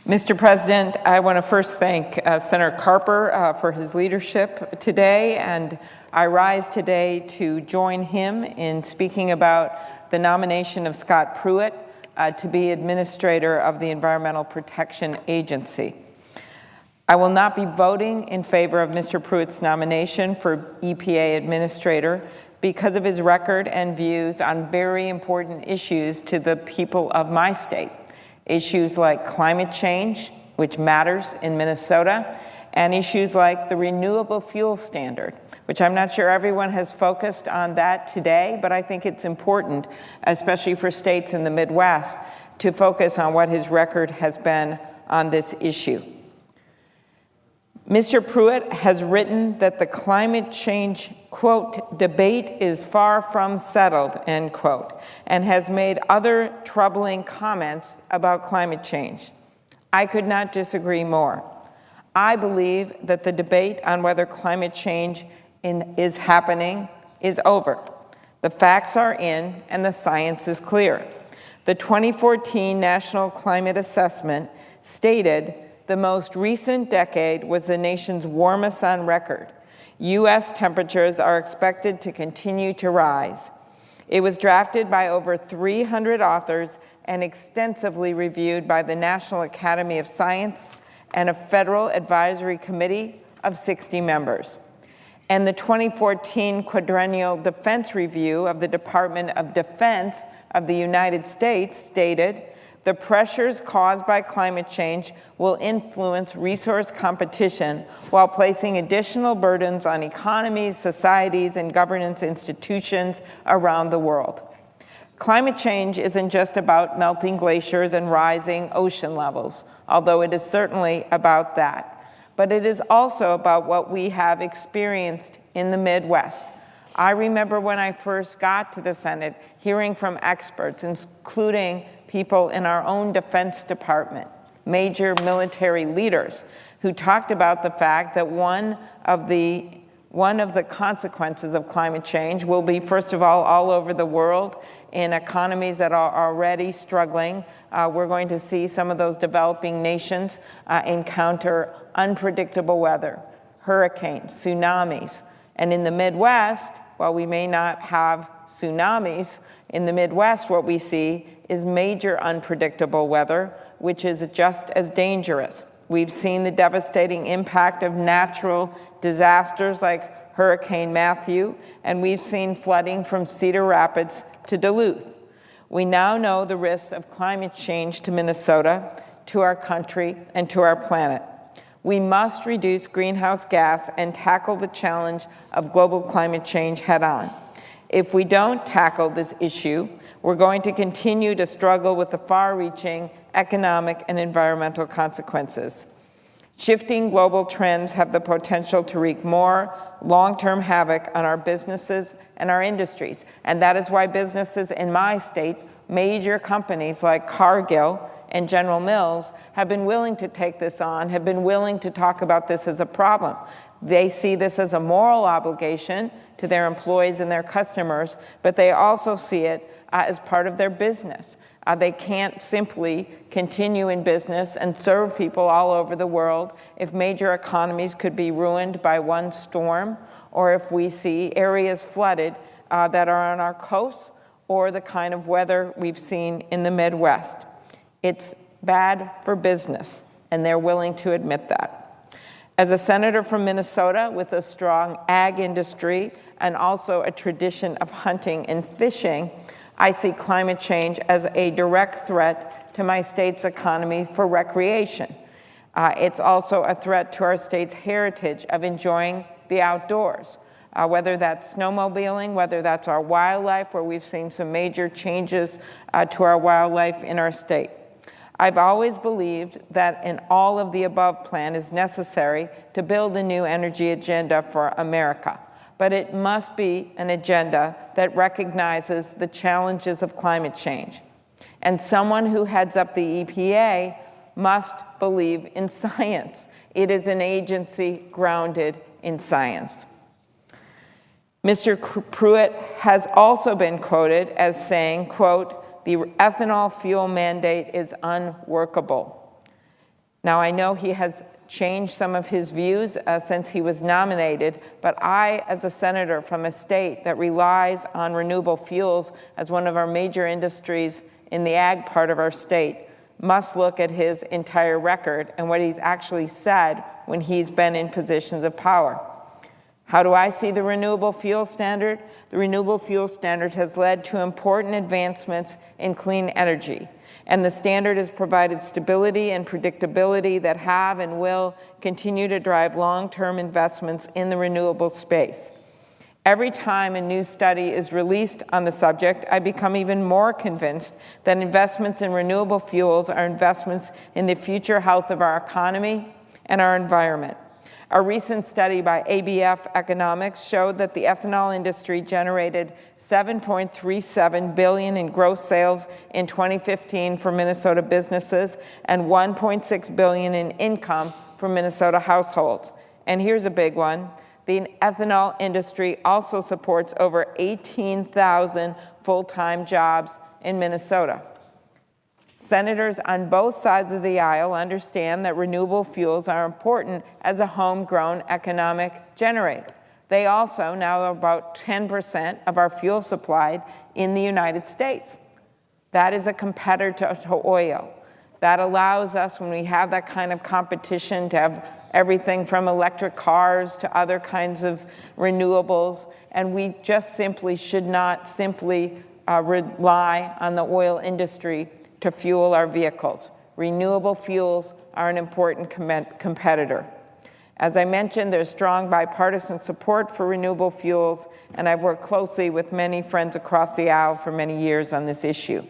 Mr. President, I want to first thank Senator Carper for his leadership today, and I rise today to join him in speaking about the nomination of Scott Pruitt to be Administrator of the Environmental Protection Agency. I will not be voting in favor of Mr. Pruitt's nomination for EPA Administrator because of his record and views on very important issues to the people of my state. Issues like climate change, which matters in Minnesota, and issues like the renewable fuel standard, which I'm not sure everyone has focused on that today, but I think it's important, especially for states in the Midwest, to focus on what his record has been on this issue. Mr. Pruitt has written that the climate change, quote, debate is far from settled, end quote, and has made other troubling comments about climate change. I could not disagree more. I believe that the debate on whether climate change is happening is over. The facts are in and the science is clear. The 2014 National Climate Assessment stated the most recent decade was the nation's warmest on record. U.S. temperatures are expected to continue to rise. It was drafted by over 300 authors and extensively reviewed by the National Academy of Science and a federal advisory committee of 60 members. And the 2014 Quadrennial Defense Review of the Department of Defense of the United States stated, the pressures caused by climate change will influence resource competition while placing additional burdens on economies, societies, and governance institutions around the world. Climate change isn't just about melting glaciers and rising ocean levels, although it is certainly about that. But it is also about what we have experienced in the Midwest. I remember when I first got to the Senate, hearing from experts, including people in our own Defense Department, major military leaders, who talked about the fact that one of the consequences of climate change will be, first of all over the world, in economies that are already struggling. We're going to see some of those developing nations encounter unpredictable weather, hurricanes, tsunamis. And in the Midwest, while we may not have tsunamis, in the Midwest what we see is major unpredictable weather, which is just as dangerous. We've seen the devastating impact of natural disasters like Hurricane Matthew, and we've seen flooding from Cedar Rapids to Duluth. We now know the risks of climate change to Minnesota, to our country, and to our planet. We must reduce greenhouse gas and tackle the challenge of global climate change head-on. If we don't tackle this issue, we're going to continue to struggle with the far-reaching economic and environmental consequences. Shifting global trends have the potential to wreak more long-term havoc on our businesses and our industries. And that is why businesses in my state, major companies like Cargill and General Mills, have been willing to take this on, have been willing to talk about this as a problem. They see this as a moral obligation to their employees and their customers, but they also see it as part of their business. They can't simply continue in business and serve people all over the world if major economies could be ruined by one storm, or if we see areas flooded that are on our coasts, or the kind of weather we've seen in the Midwest. It's bad for business, and they're willing to admit that. As a senator from Minnesota with a strong ag industry and also a tradition of hunting and fishing, I see climate change as a direct threat to my state's economy for recreation. It's also a threat to our state's heritage of enjoying the outdoors, whether that's snowmobiling, whether that's our wildlife, where we've seen some major changes to our wildlife in our state. I've always believed that an all of the above plan is necessary to build a new energy agenda for America, but it must be an agenda that recognizes the challenges of climate change. And someone who heads up the EPA must believe in science. It is an agency grounded in science. Mr. Pruitt has also been quoted as saying, quote, "The ethanol fuel mandate is unworkable." Now, I know he has changed some of his views since he was nominated, but I, as a senator from a state that relies on renewable fuels as one of our major industries in the ag part of our state, must look at his entire record and what he's actually said when he's been in positions of power. How do I see the renewable fuel standard? The renewable fuel standard has led to important advancements in clean energy, and the standard has provided stability and predictability that have and will continue to drive long-term investments in the renewable space. Every time a new study is released on the subject, I become even more convinced that investments in renewable fuels are investments in the future health of our economy and our environment. A recent study by ABF Economics showed that the ethanol industry generated $7.37 billion in gross sales in 2015 for Minnesota businesses and $1.6 billion in income for Minnesota households. And here's a big one. The ethanol industry also supports over 18,000 full-time jobs in Minnesota. Senators on both sides of the aisle understand that renewable fuels are important as a homegrown economic generator. They also now are about 10% of our fuel supplied in the United States. That is a competitor to oil. That allows us, when we have that kind of competition, to have everything from electric cars to other kinds of renewables, and we just simply should not simply rely on the oil industry to fuel our vehicles. Renewable fuels are an important competitor. As I mentioned, there's strong bipartisan support for renewable fuels, and I've worked closely with many friends across the aisle for many years on this issue.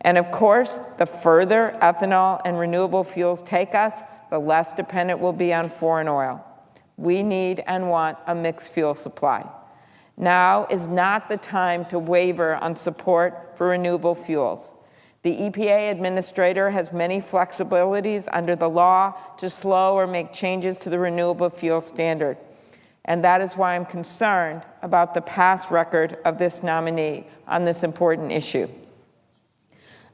And of course, the further ethanol and renewable fuels take us, the less dependent we'll be on foreign oil. We need and want a mixed fuel supply. Now is not the time to waver on support for renewable fuels. The EPA administrator has many flexibilities under the law to slow or make changes to the renewable fuel standard. And that is why I'm concerned about the past record of this nominee on this important issue.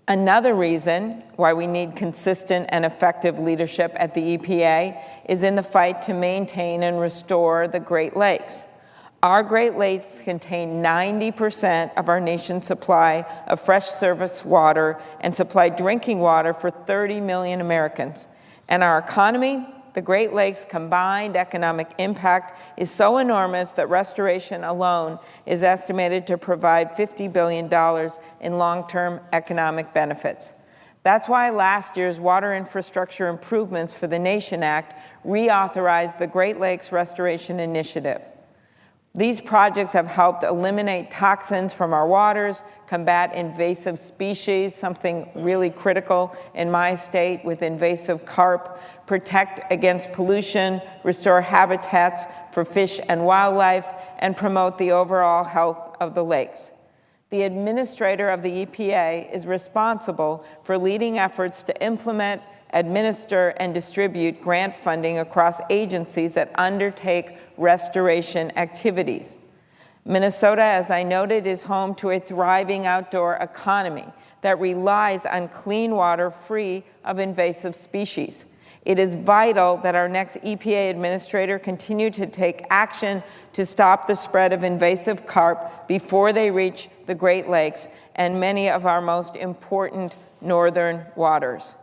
Another reason why we need consistent and effective leadership at the EPA is in the fight to maintain and restore the Great Lakes. Our Great Lakes contain 90% of our nation's supply of fresh surface water and supply drinking water for 30 million Americans. And our economy, the Great Lakes' combined economic impact is so enormous that restoration alone is estimated to provide $50 billion in long-term economic benefits. That's why last year's Water Infrastructure Improvements for the Nation Act reauthorized the Great Lakes Restoration Initiative. These projects have helped eliminate toxins from our waters, combat invasive species, something really critical in my state with invasive carp, protect against pollution, restore habitats for fish and wildlife, and promote the overall health of the lakes. The administrator of the EPA is responsible for leading efforts to implement, administer, and distribute grant funding across agencies that undertake restoration activities. Minnesota, as I noted, is home to a thriving outdoor economy that relies on clean water free of invasive species. It is vital that our next EPA administrator continue to take action to stop the spread of invasive carp before they reach the Great Lakes and many of our most important northern waters.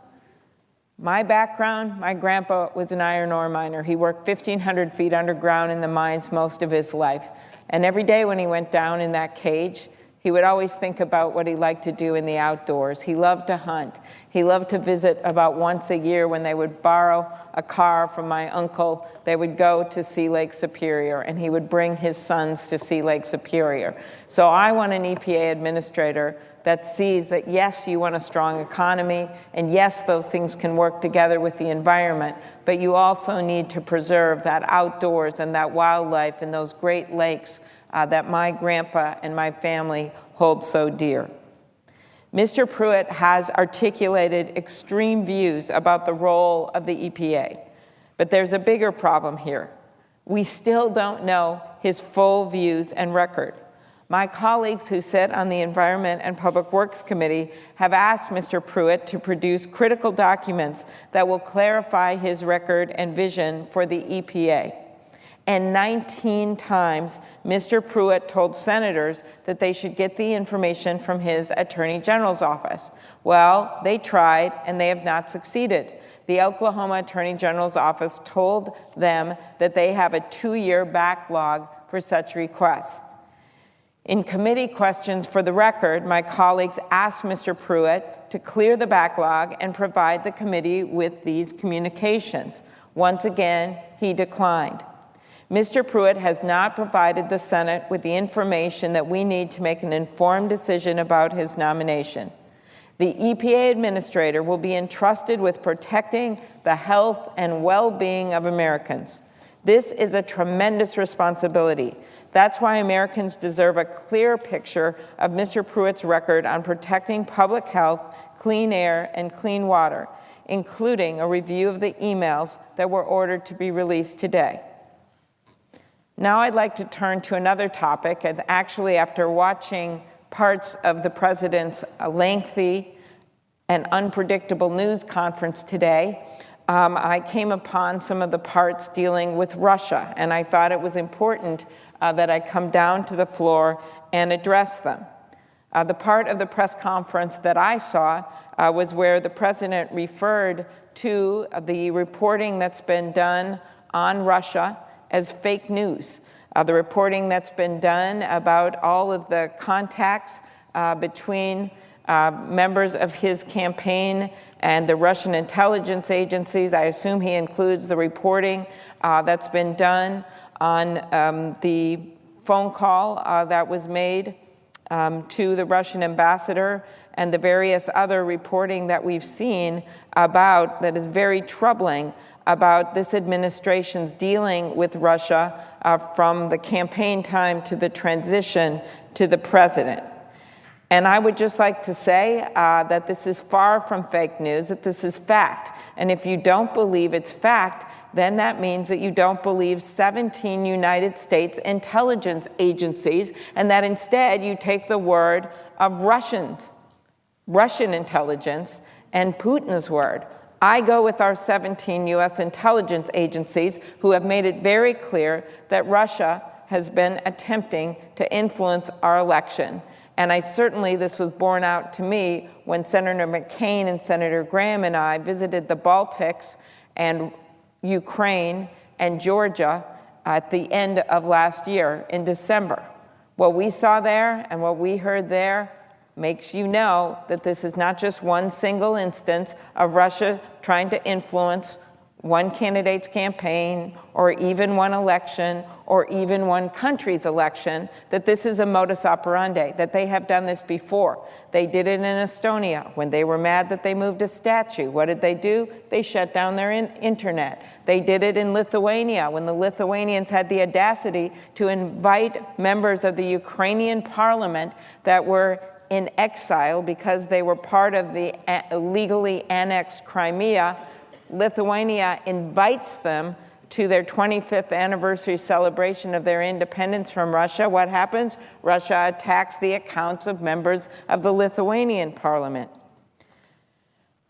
My background, my grandpa was an iron ore miner. He worked 1,500 feet underground in the mines most of his life. And every day when he went down in that cage, He would always think about what he liked to do in the outdoors. He loved to hunt. He loved to visit about once a year when they would borrow a car from my uncle. They would go to see Lake Superior, and he would bring his sons to see Lake Superior. So I want an EPA administrator that sees that, yes, you want a strong economy, and yes, those things can work together with the environment, but you also need to preserve that outdoors and that wildlife and those great lakes that my grandpa and my family hold so dear. Mr. Pruitt has articulated extreme views about the role of the EPA, but there's a bigger problem here. We still don't know his full views and record. My colleagues who sit on the Environment and Public Works Committee have asked Mr. Pruitt to produce critical documents that will clarify his record and vision for the EPA. And 19 times, Mr. Pruitt told senators that they should get the information from his Attorney General's office. Well, they tried, and they have not succeeded. The Oklahoma Attorney General's office told them that they have a 2-year backlog for such requests. In committee questions for the record, my colleagues asked Mr. Pruitt to clear the backlog and provide the committee with these communications. Once again, he declined. Mr. Pruitt has not provided the Senate with the information that we need to make an informed decision about his nomination. The EPA administrator will be entrusted with protecting the health and well-being of Americans. This is a tremendous responsibility. That's why Americans deserve a clear picture of Mr. Pruitt's record on protecting public health, clean air, and clean water, including a review of the emails that were ordered to be released today. Now I'd like to turn to another topic, and actually after watching parts of the president's lengthy and unpredictable news conference today, I came upon some of the parts dealing with Russia, and I thought it was important that I come down to the floor and address them. The part of the press conference that I saw was where the president referred to the reporting that's been done on Russia as fake news. The reporting that's been done about all of the contacts between members of his campaign and the Russian intelligence agencies. I assume he includes the reporting that's been done on the phone call that was made to the Russian ambassador and the various other reporting that we've seen about that is very troubling about this administration's dealing with Russia from the campaign time to the transition to the president. And I would just like to say that this is far from fake news, that this is fact. And if you don't believe it's fact, then that means that you don't believe 17 United States intelligence agencies, and that instead you take the word of Russian intelligence and Putin's word. I go with our 17 U.S. intelligence agencies who have made it very clear that Russia has been attempting to influence our election. And this was borne out to me when Senator McCain and Senator Graham and I visited the Baltics and Ukraine and Georgia at the end of last year in December. What we saw there and what we heard there makes you know that this is not just one single instance of Russia trying to influence one candidate's campaign or even one election or even one country's election, that this is a modus operandi, that they have done this before. They did it in Estonia when they were mad that they moved a statue. What did they do? They shut down their internet. They did it in Lithuania when the Lithuanians had the audacity to invite members of the Ukrainian parliament that were in exile because they were part of the illegally annexed Crimea. Lithuania invites them to their 25th anniversary celebration of their independence from Russia. What happens? Russia attacks the accounts of members of the Lithuanian parliament.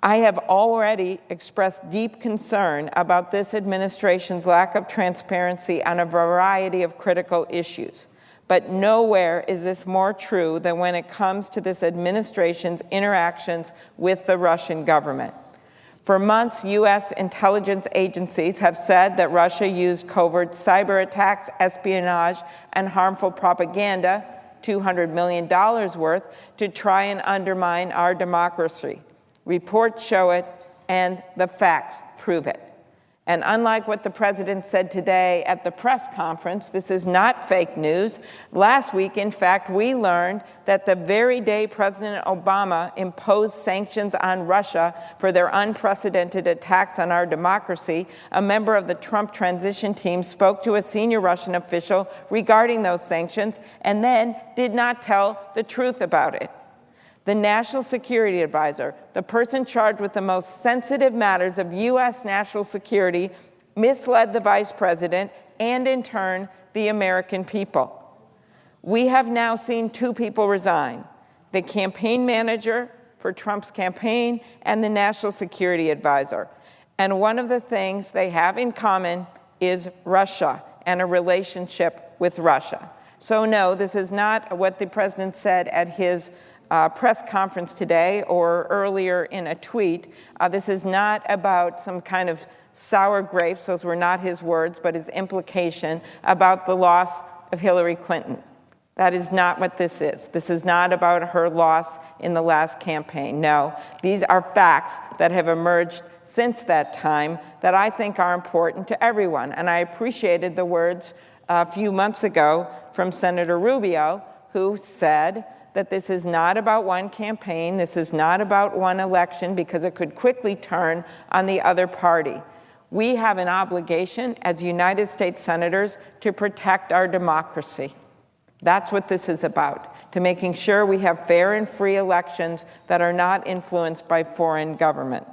I have already expressed deep concern about this administration's lack of transparency on a variety of critical issues. But nowhere is this more true than when it comes to this administration's interactions with the Russian government. For months, U.S. intelligence agencies have said that Russia used covert cyber attacks, espionage, and harmful propaganda $200 million worth to try and undermine our democracy. Reports show it, and the facts prove it. And unlike what the president said today at the press conference, this is not fake news. Last week, in fact, we learned that the very day President Obama imposed sanctions on Russia for their unprecedented attacks on our democracy, a member of the Trump transition team spoke to a senior Russian official regarding those sanctions and then did not tell the truth about it. The National Security Advisor, the person charged with the most sensitive matters of U.S. national security, misled the vice president and, in turn, the American people. We have now seen two people resign, the campaign manager for Trump's campaign and the National Security Advisor. And one of the things they have in common is Russia and a relationship with Russia. So no, this is not what the president said at his press conference today or earlier in a tweet. This is not about some kind of sour grapes, those were not his words, but his implication about the loss of Hillary Clinton. That is not what this is. This is not about her loss in the last campaign. No, these are facts that have emerged since that time that I think are important to everyone. And I appreciated the words a few months ago from Senator Rubio, who said that this is not about one campaign, this is not about one election, because it could quickly turn on the other party. We have an obligation as United States senators to protect our democracy. That's what this is about, to making sure we have fair and free elections that are not influenced by foreign government.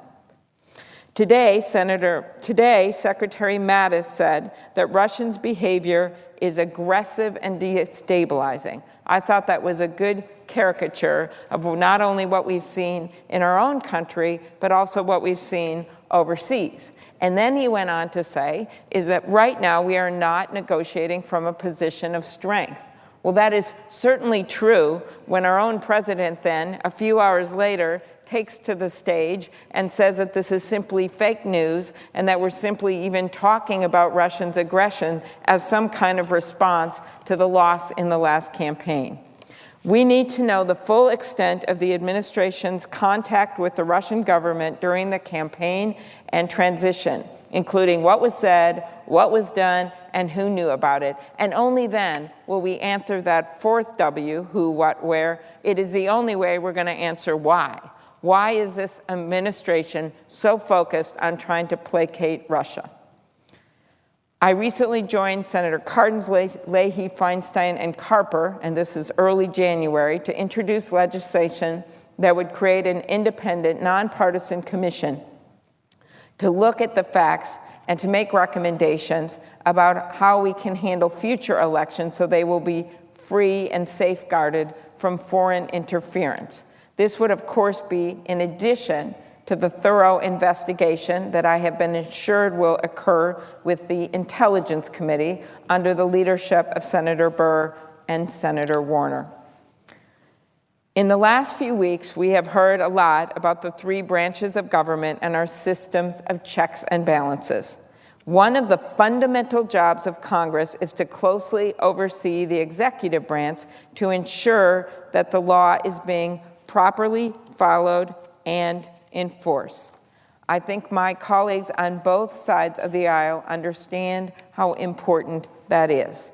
Today, Secretary Mattis said that Russians' behavior is aggressive and destabilizing. I thought that was a good caricature of not only what we've seen in our own country, but also what we've seen overseas. And then he went on to say, is that right now we are not negotiating from a position of strength. Well, that is certainly true when our own president then, a few hours later, takes to the stage and says that this is simply fake news and that we're simply even talking about Russians' aggression as some kind of response to the loss in the last campaign. We need to know the full extent of the administration's contact with the Russian government during the campaign and transition, including what was said, what was done, and who knew about it. And only then will we answer that fourth W, who, what, where. It is the only way we're going to answer why. Why is this administration so focused on trying to placate Russia? I recently joined Senator Cartels, Leahy, Feinstein, and Carper, and this is early January, to introduce legislation that would create an independent, nonpartisan commission to look at the facts and to make recommendations about how we can handle future elections so they will be free and safeguarded from foreign interference. This would, of course, be in addition to the thorough investigation that I have been assured will occur with the Intelligence Committee under the leadership of Senator Burr and Senator Warner. In the last few weeks, we have heard a lot about the three branches of government and our systems of checks and balances. One of the fundamental jobs of Congress is to closely oversee the executive branch to ensure that the law is being properly followed and enforced. I think my colleagues on both sides of the aisle understand how important that is.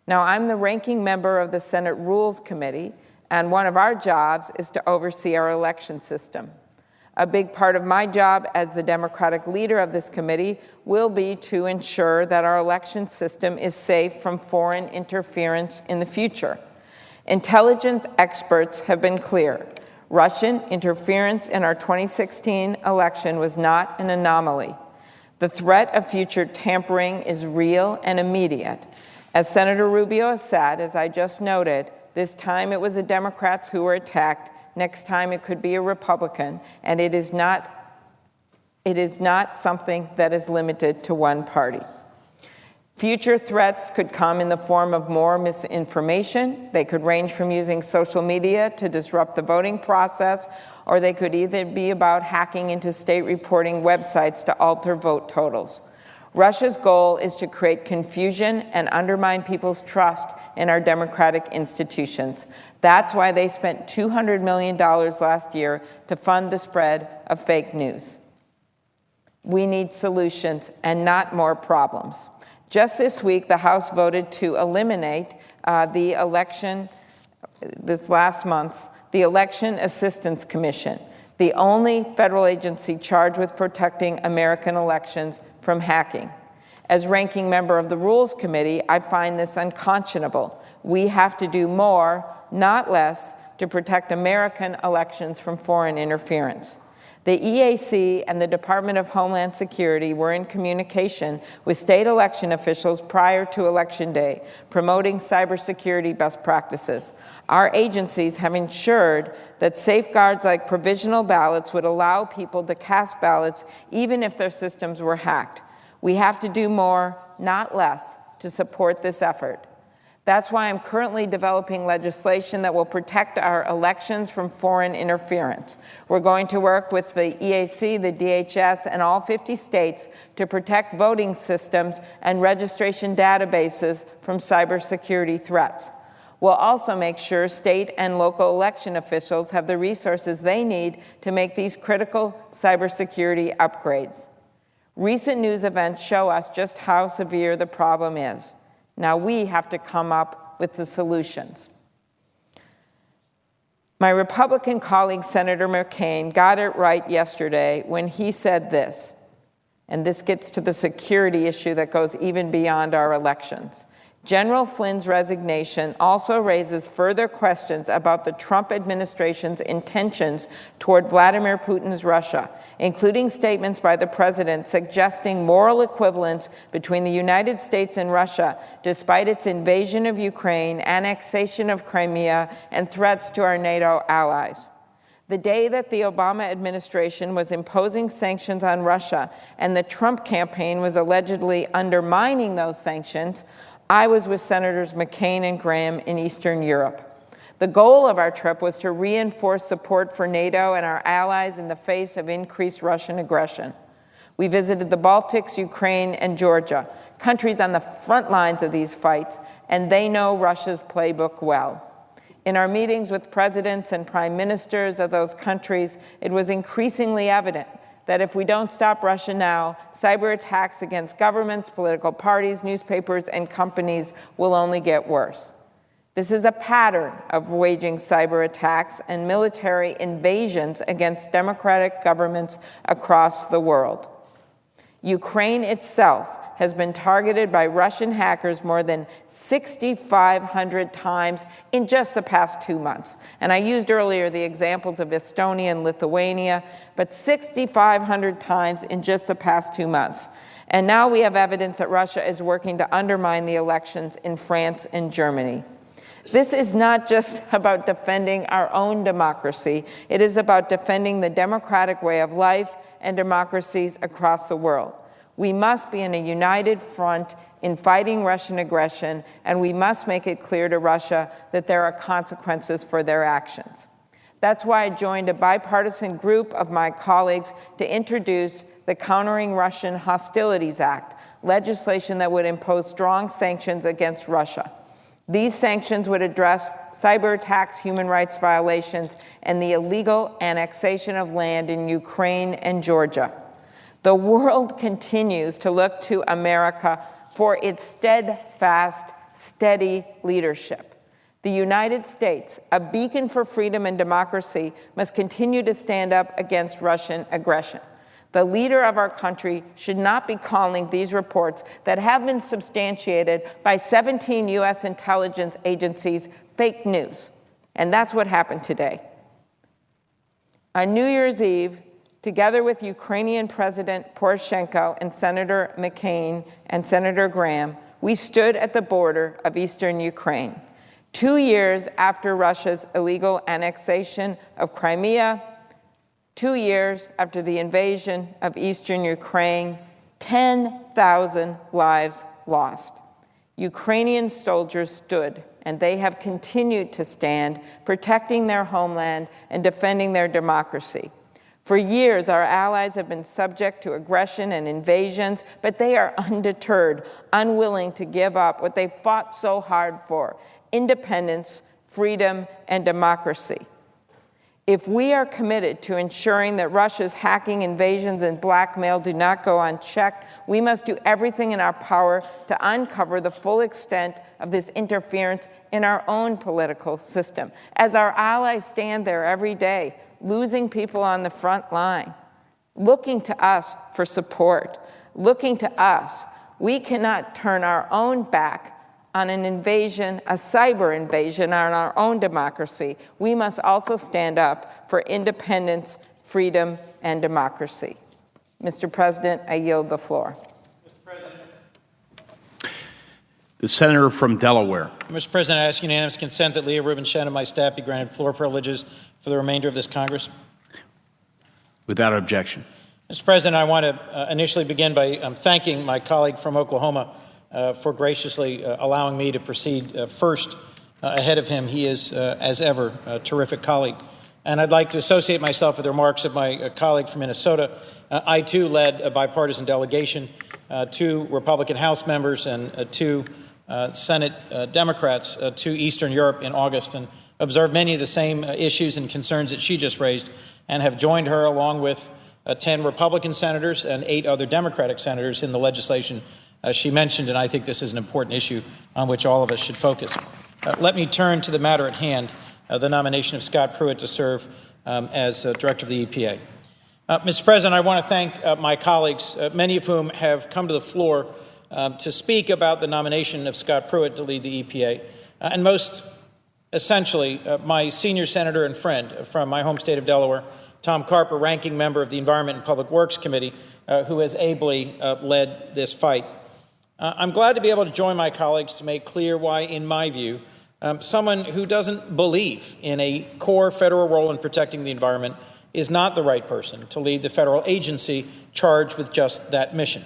Now, I'm the ranking member of the Senate Rules Committee, and one of our jobs is to oversee our election system. A big part of my job as the Democratic leader of this committee will be to ensure that our election system is safe from foreign interference in the future. Intelligence experts have been clear. Russian interference in our 2016 election was not an anomaly. The threat of future tampering is real and immediate. As Senator Rubio has said, as I just noted, this time it was the Democrats who were attacked. Next time it could be a Republican, and it is not something that is limited to one party. Future threats could come in the form of more misinformation. They could range from using social media to disrupt the voting process, or they could either be about hacking into state reporting websites to alter vote totals. Russia's goal is to create confusion and undermine people's trust in our democratic institutions. That's why they spent $200 million last year to fund the spread of fake news. We need solutions and not more problems. Just this week, the House voted to eliminate the Election Assistance Commission, the only federal agency charged with protecting American elections from hacking. As ranking member of the Rules Committee, I find this unconscionable. We have to do more, not less, to protect American elections from foreign interference. The EAC and the Department of Homeland Security were in communication with state election officials prior to Election Day, promoting cybersecurity best practices. Our agencies have ensured that safeguards like provisional ballots would allow people to cast ballots even if their systems were hacked. We have to do more, not less, to support this effort. That's why I'm currently developing legislation that will protect our elections from foreign interference. We're going to work with the EAC, the DHS, and all 50 states to protect voting systems and registration databases from cybersecurity threats. We'll also make sure state and local election officials have the resources they need to make these critical cybersecurity upgrades. Recent news events show us just how severe the problem is. Now we have to come up with the solutions. My Republican colleague, Senator McCain, got it right yesterday when he said this, and this gets to the security issue that goes even beyond our elections. General Flynn's resignation also raises further questions about the Trump administration's intentions toward Vladimir Putin's Russia, including statements by the president suggesting moral equivalence between the United States and Russia, despite its invasion of Ukraine, annexation of Crimea, and threats to our NATO allies. The day that the Obama administration was imposing sanctions on Russia and the Trump campaign was allegedly undermining those sanctions, I was with Senators McCain and Graham in Eastern Europe. The goal of our trip was to reinforce support for NATO and our allies in the face of increased Russian aggression. We visited the Baltics, Ukraine, and Georgia, countries on the front lines of these fights, and they know Russia's playbook well. In our meetings with presidents and prime ministers of those countries, it was increasingly evident that if we don't stop Russia now, cyber attacks against governments, political parties, newspapers, and companies will only get worse. This is a pattern of waging cyber attacks and military invasions against democratic governments across the world. Ukraine itself has been targeted by Russian hackers more than 6,500 times in just the past 2 months. And I used earlier the examples of Estonia and Lithuania, but 6,500 times in just the past 2 months. And now we have evidence that Russia is working to undermine the elections in France and Germany. This is not just about defending our own democracy. It is about defending the democratic way of life and democracies across the world. We must be in a united front in fighting Russian aggression, and we must make it clear to Russia that there are consequences for their actions. That's why I joined a bipartisan group of my colleagues to introduce the Countering Russian Hostilities Act, legislation that would impose strong sanctions against Russia. These sanctions would address cyber attacks, human rights violations, and the illegal annexation of land in Ukraine and Georgia. The world continues to look to America for its steadfast, steady leadership. The United States, a beacon for freedom and democracy, must continue to stand up against Russian aggression. The leader of our country should not be calling these reports that have been substantiated by 17 U.S. intelligence agencies fake news. And that's what happened today. On New Year's Eve, together with Ukrainian President Poroshenko and Senator McCain and Senator Graham, we stood at the border of eastern Ukraine. 2 years after Russia's illegal annexation of Crimea, 2 years after the invasion of eastern Ukraine, 10,000 lives lost. Ukrainian soldiers stood, and they have continued to stand, protecting their homeland and defending their democracy. For years, our allies have been subject to aggression and invasions, but they are undeterred, unwilling to give up what they fought so hard for: independence, freedom, and democracy. If we are committed to ensuring that Russia's hacking, invasions, and blackmail do not go unchecked, we must do everything in our power to uncover the full extent of this interference in our own political system. As our allies stand there every day, losing people on the front line, looking to us for support, looking to us, we cannot turn our own back on an invasion, a cyber invasion on our own democracy. We must also stand up for independence, freedom, and democracy. Mr. President, I yield the floor. Mr. President. The senator from Delaware. Mr. President, I ask unanimous consent that Leah Rubenstein and my staff be granted floor privileges for the remainder of this Congress. Without objection. Mr. President, I want to initially begin by thanking my colleague from Oklahoma for graciously allowing me to proceed first ahead of him. He is, as ever, a terrific colleague. And I'd like to associate myself with the remarks of my colleague from Minnesota. I, too, led a bipartisan delegation, 2 Republican House members and 2 Senate Democrats to Eastern Europe in August, and observed many of the same issues and concerns that she just raised, and have joined her along with 10 Republican senators and 8 other Democratic senators in the legislation she mentioned, and I think this is an important issue on which all of us should focus. Let me turn to the matter at hand, the nomination of Scott Pruitt to serve as Director of the EPA. Mr. President, I want to thank my colleagues, many of whom have come to the floor to speak about the nomination of Scott Pruitt to lead the EPA, and most essentially, my senior senator and friend from my home state of Delaware, Tom Carper, ranking member of the Environment and Public Works Committee, who has ably led this fight. I'm glad to be able to join my colleagues to make clear why, in my view, someone who doesn't believe in a core federal role in protecting the environment is not the right person to lead the federal agency charged with just that mission.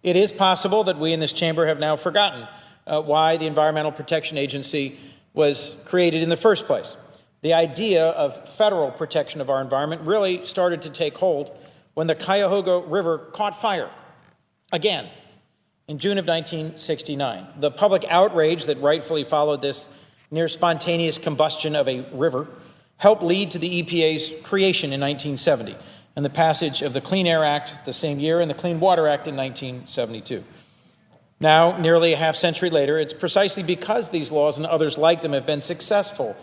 It is possible that we in this chamber have now forgotten why the Environmental Protection Agency was created in the first place. The idea of federal protection of our environment really started to take hold when the Cuyahoga River caught fire again in June of 1969. The public outrage that rightfully followed this near spontaneous combustion of a river helped lead to the EPA's creation in 1970 and the passage of the Clean Air Act the same year and the Clean Water Act in 1972. Now, nearly a half century later, it's precisely because these laws and others like them have been successful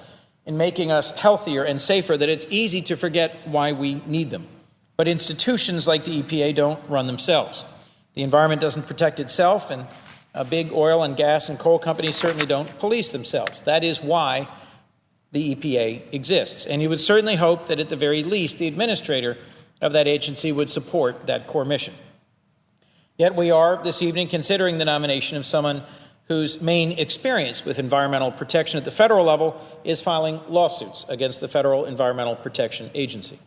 in making us healthier and safer that it's easy to forget why we need them. But institutions like the EPA don't run themselves. The environment doesn't protect itself, and big oil and gas and coal companies certainly don't police themselves. That is why the EPA exists. And you would certainly hope that at the very least the administrator of that agency would support that core mission. Yet we are this evening considering the nomination of someone whose main experience with environmental protection at the federal level is filing lawsuits against the Federal Environmental Protection Agency.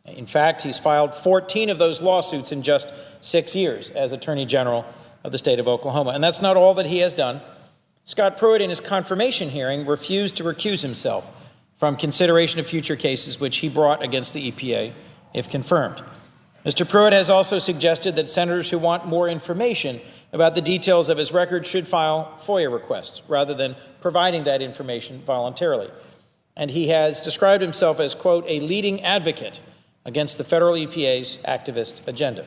In fact, he's filed 14 of those lawsuits in just 6 years as Attorney General of the state of Oklahoma. And that's not all that he has done. Scott Pruitt, in his confirmation hearing, refused to recuse himself from consideration of future cases which he brought against the EPA, if confirmed. Mr. Pruitt has also suggested that senators who want more information about the details of his record should file FOIA requests rather than providing that information voluntarily. And he has described himself as, quote, a leading advocate against the federal EPA's activist agenda.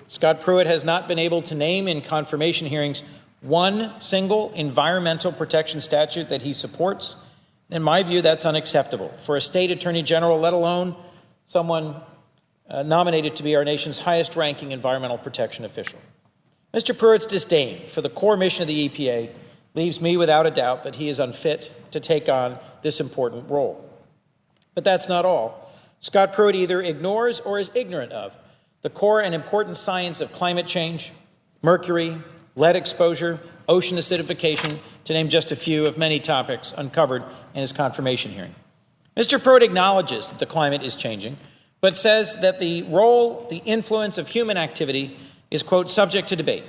Scott Pruitt has not been able to name in confirmation hearings one single environmental protection statute that he supports. In my view, that's unacceptable for a state attorney general, let alone someone nominated to be our nation's highest-ranking environmental protection official. Mr. Pruitt's disdain for the core mission of the EPA leaves me without a doubt that he is unfit to take on this important role. But that's not all. Scott Pruitt either ignores or is ignorant of the core and important science of climate change, mercury, lead exposure, ocean acidification, to name just a few of many topics uncovered in his confirmation hearing. Mr. Pruitt acknowledges that the climate is changing, but says that the role, the influence of human activity is, quote, subject to debate.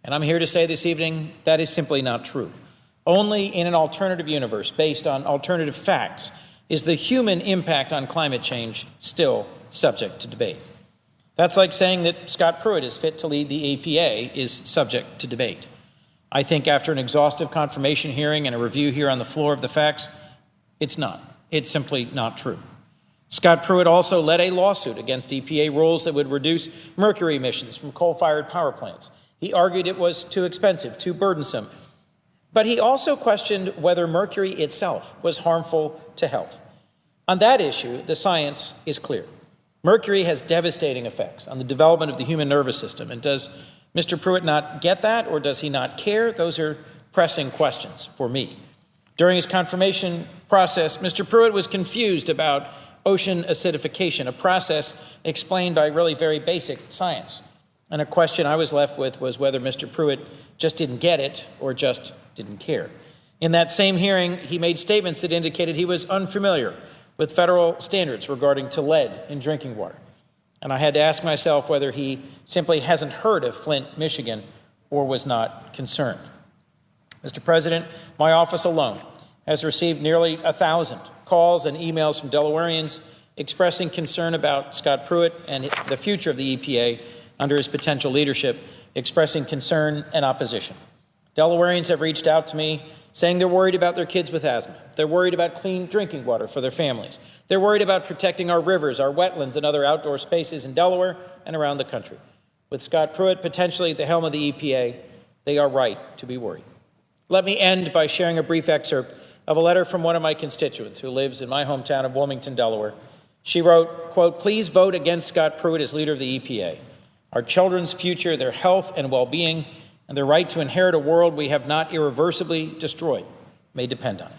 And I'm here to say this evening that is simply not true. Only in an alternative universe based on alternative facts is the human impact on climate change still subject to debate? That's like saying that Scott Pruitt is fit to lead the EPA is subject to debate. I think after an exhaustive confirmation hearing and a review here on the floor of the facts, it's not. It's simply not true. Scott Pruitt also led a lawsuit against EPA rules that would reduce mercury emissions from coal-fired power plants. He argued it was too expensive, too burdensome. But he also questioned whether mercury itself was harmful to health. On that issue, the science is clear. Mercury has devastating effects on the development of the human nervous system. And does Mr. Pruitt not get that, or does he not care? Those are pressing questions for me. During his confirmation process, Mr. Pruitt was confused about ocean acidification, a process explained by really very basic science. And a question I was left with was whether Mr. Pruitt just didn't get it or just didn't care. In that same hearing, he made statements that indicated he was unfamiliar with federal standards regarding to lead in drinking water. And I had to ask myself whether he simply hasn't heard of Flint, Michigan, or was not concerned. Mr. President, my office alone has received nearly 1,000 calls and emails from Delawareans expressing concern about Scott Pruitt and the future of the EPA under his potential leadership, expressing concern and opposition. Delawareans have reached out to me saying they're worried about their kids with asthma. They're worried about clean drinking water for their families. They're worried about protecting our rivers, our wetlands, and other outdoor spaces in Delaware and around the country. With Scott Pruitt potentially at the helm of the EPA, they are right to be worried. Let me end by sharing a brief excerpt of a letter from one of my constituents who lives in my hometown of Wilmington, Delaware. She wrote, quote, "Please vote against Scott Pruitt as leader of the EPA. Our children's future, their health and well-being, and their right to inherit a world we have not irreversibly destroyed may depend on it."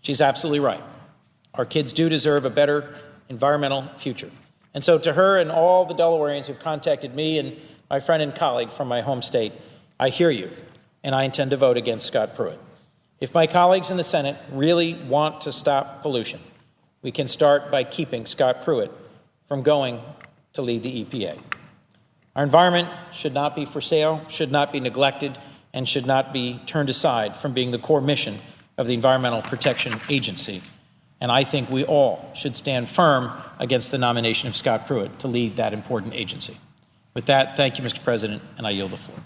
She's absolutely right. Our kids do deserve a better environmental future. And so to her and all the Delawareans who've contacted me and my friend and colleague from my home state, I hear you, and I intend to vote against Scott Pruitt. If my colleagues in the Senate really want to stop pollution, we can start by keeping Scott Pruitt from going to lead the EPA. Our environment should not be for sale, should not be neglected, and should not be turned aside from being the core mission of the Environmental Protection Agency. And I think we all should stand firm against the nomination of Scott Pruitt to lead that important agency. With that, thank you, Mr. President, and I yield the floor.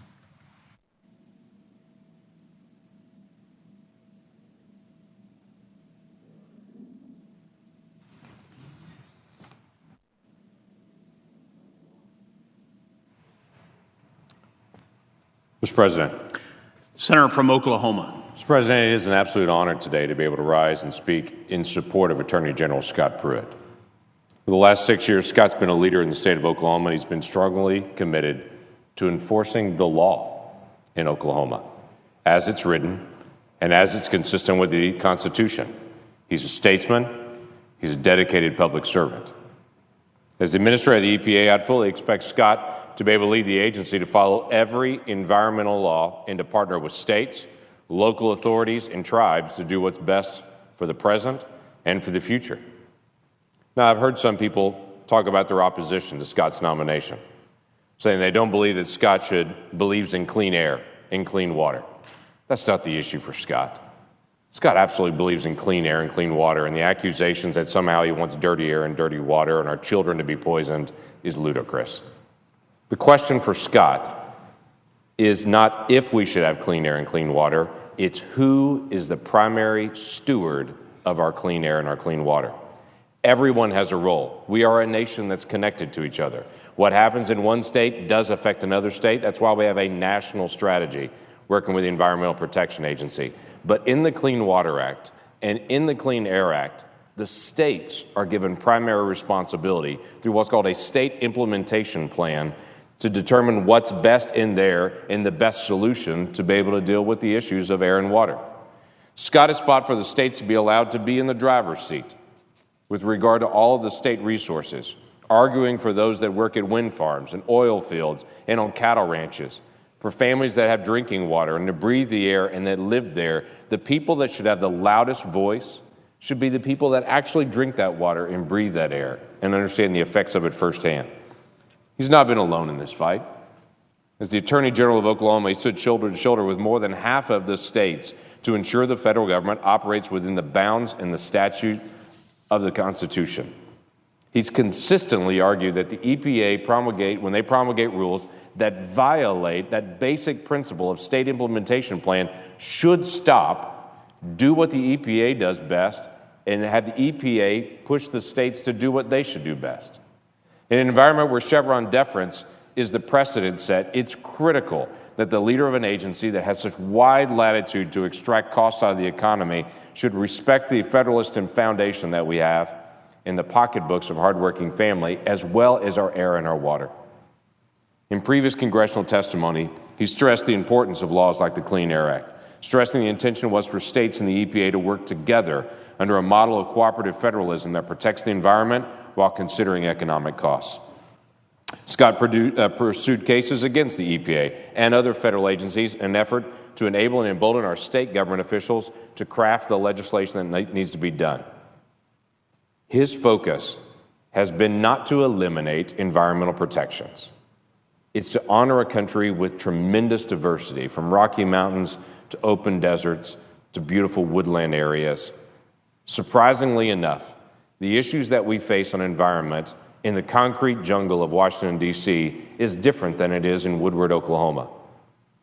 Mr. President. Senator from Oklahoma. Mr. President, it is an absolute honor today to be able to rise and speak in support of Attorney General Scott Pruitt. For the last 6 years, Scott's been a leader in the state of Oklahoma, and he's been strongly committed to enforcing the law in Oklahoma as it's written and as it's consistent with the Constitution. He's a statesman. He's a dedicated public servant. As the administrator of the EPA, I'd fully expect Scott to be able to lead the agency to follow every environmental law and to partner with states, local authorities, and tribes to do what's best for the present and for the future. Now, I've heard some people talk about their opposition to Scott's nomination, saying they don't believe that Scott believes in clean air and clean water. That's not the issue for Scott. Scott absolutely believes in clean air and clean water, and the accusations that somehow he wants dirty air and dirty water and our children to be poisoned is ludicrous. The question for Scott is not if we should have clean air and clean water, it's who is the primary steward of our clean air and our clean water. Everyone has a role. We are a nation that's connected to each other. What happens in one state does affect another state. That's why we have a national strategy working with the Environmental Protection Agency. But in the Clean Water Act and in the Clean Air Act, the states are given primary responsibility through what's called a state implementation plan to determine what's best in there and the best solution to be able to deal with the issues of air and water. Scott has fought for the states to be allowed to be in the driver's seat with regard to all of the state resources, arguing for those that work at wind farms and oil fields and on cattle ranches, for families that have drinking water and to breathe the air and that live there. The people that should have the loudest voice should be the people that actually drink that water and breathe that air and understand the effects of it firsthand. He's not been alone in this fight. As the Attorney General of Oklahoma, he stood shoulder to shoulder with more than half of the states to ensure the federal government operates within the bounds and the statute of the Constitution. He's consistently argued that the EPA when they promulgate rules that violate that basic principle of state implementation plan, should stop, do what the EPA does best, and have the EPA push the states to do what they should do best. In an environment where Chevron deference is the precedent set, it's critical that the leader of an agency that has such wide latitude to extract costs out of the economy should respect the federalist and foundation that we have in the pocketbooks of hardworking family, as well as our air and our water. In previous congressional testimony, he stressed the importance of laws like the Clean Air Act, stressing the intention was for states and the EPA to work together under a model of cooperative federalism that protects the environment while considering economic costs. Scott pursued cases against the EPA and other federal agencies in an effort to enable and embolden our state government officials to craft the legislation that needs to be done. His focus has been not to eliminate environmental protections. It's to honor a country with tremendous diversity, from Rocky Mountains to open deserts to beautiful woodland areas. Surprisingly enough, the issues that we face on environment in the concrete jungle of Washington, D.C. is different than it is in Woodward, Oklahoma.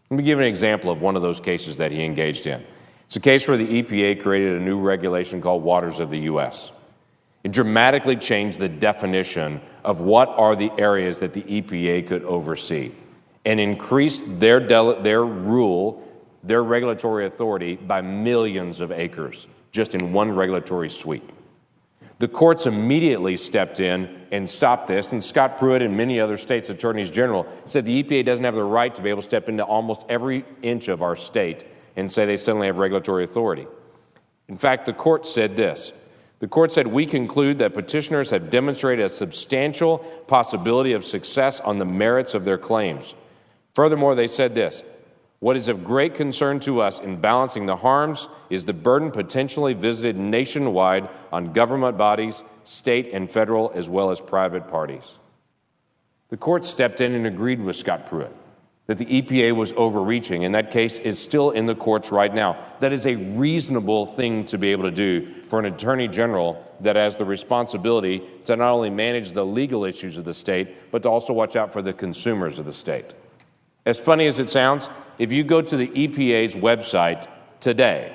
Let me give an example of one of those cases that he engaged in. It's a case where the EPA created a new regulation called Waters of the U.S. It dramatically changed the definition of what are the areas that the EPA could oversee and increased their regulatory authority by millions of acres just in one regulatory sweep. The courts immediately stepped in and stopped this, and Scott Pruitt and many other states' attorneys general said the EPA doesn't have the right to be able to step into almost every inch of our state and say they suddenly have regulatory authority. In fact, the court said this. The court said, "We conclude that petitioners have demonstrated a substantial possibility of success on the merits of their claims." Furthermore, they said this, "What is of great concern to us in balancing the harms is the burden potentially visited nationwide on government bodies, state and federal, as well as private parties." The court stepped in and agreed with Scott Pruitt that the EPA was overreaching, and that case is still in the courts right now. That is a reasonable thing to be able to do for an attorney general that has the responsibility to not only manage the legal issues of the state, but to also watch out for the consumers of the state. As funny as it sounds, if you go to the EPA's website today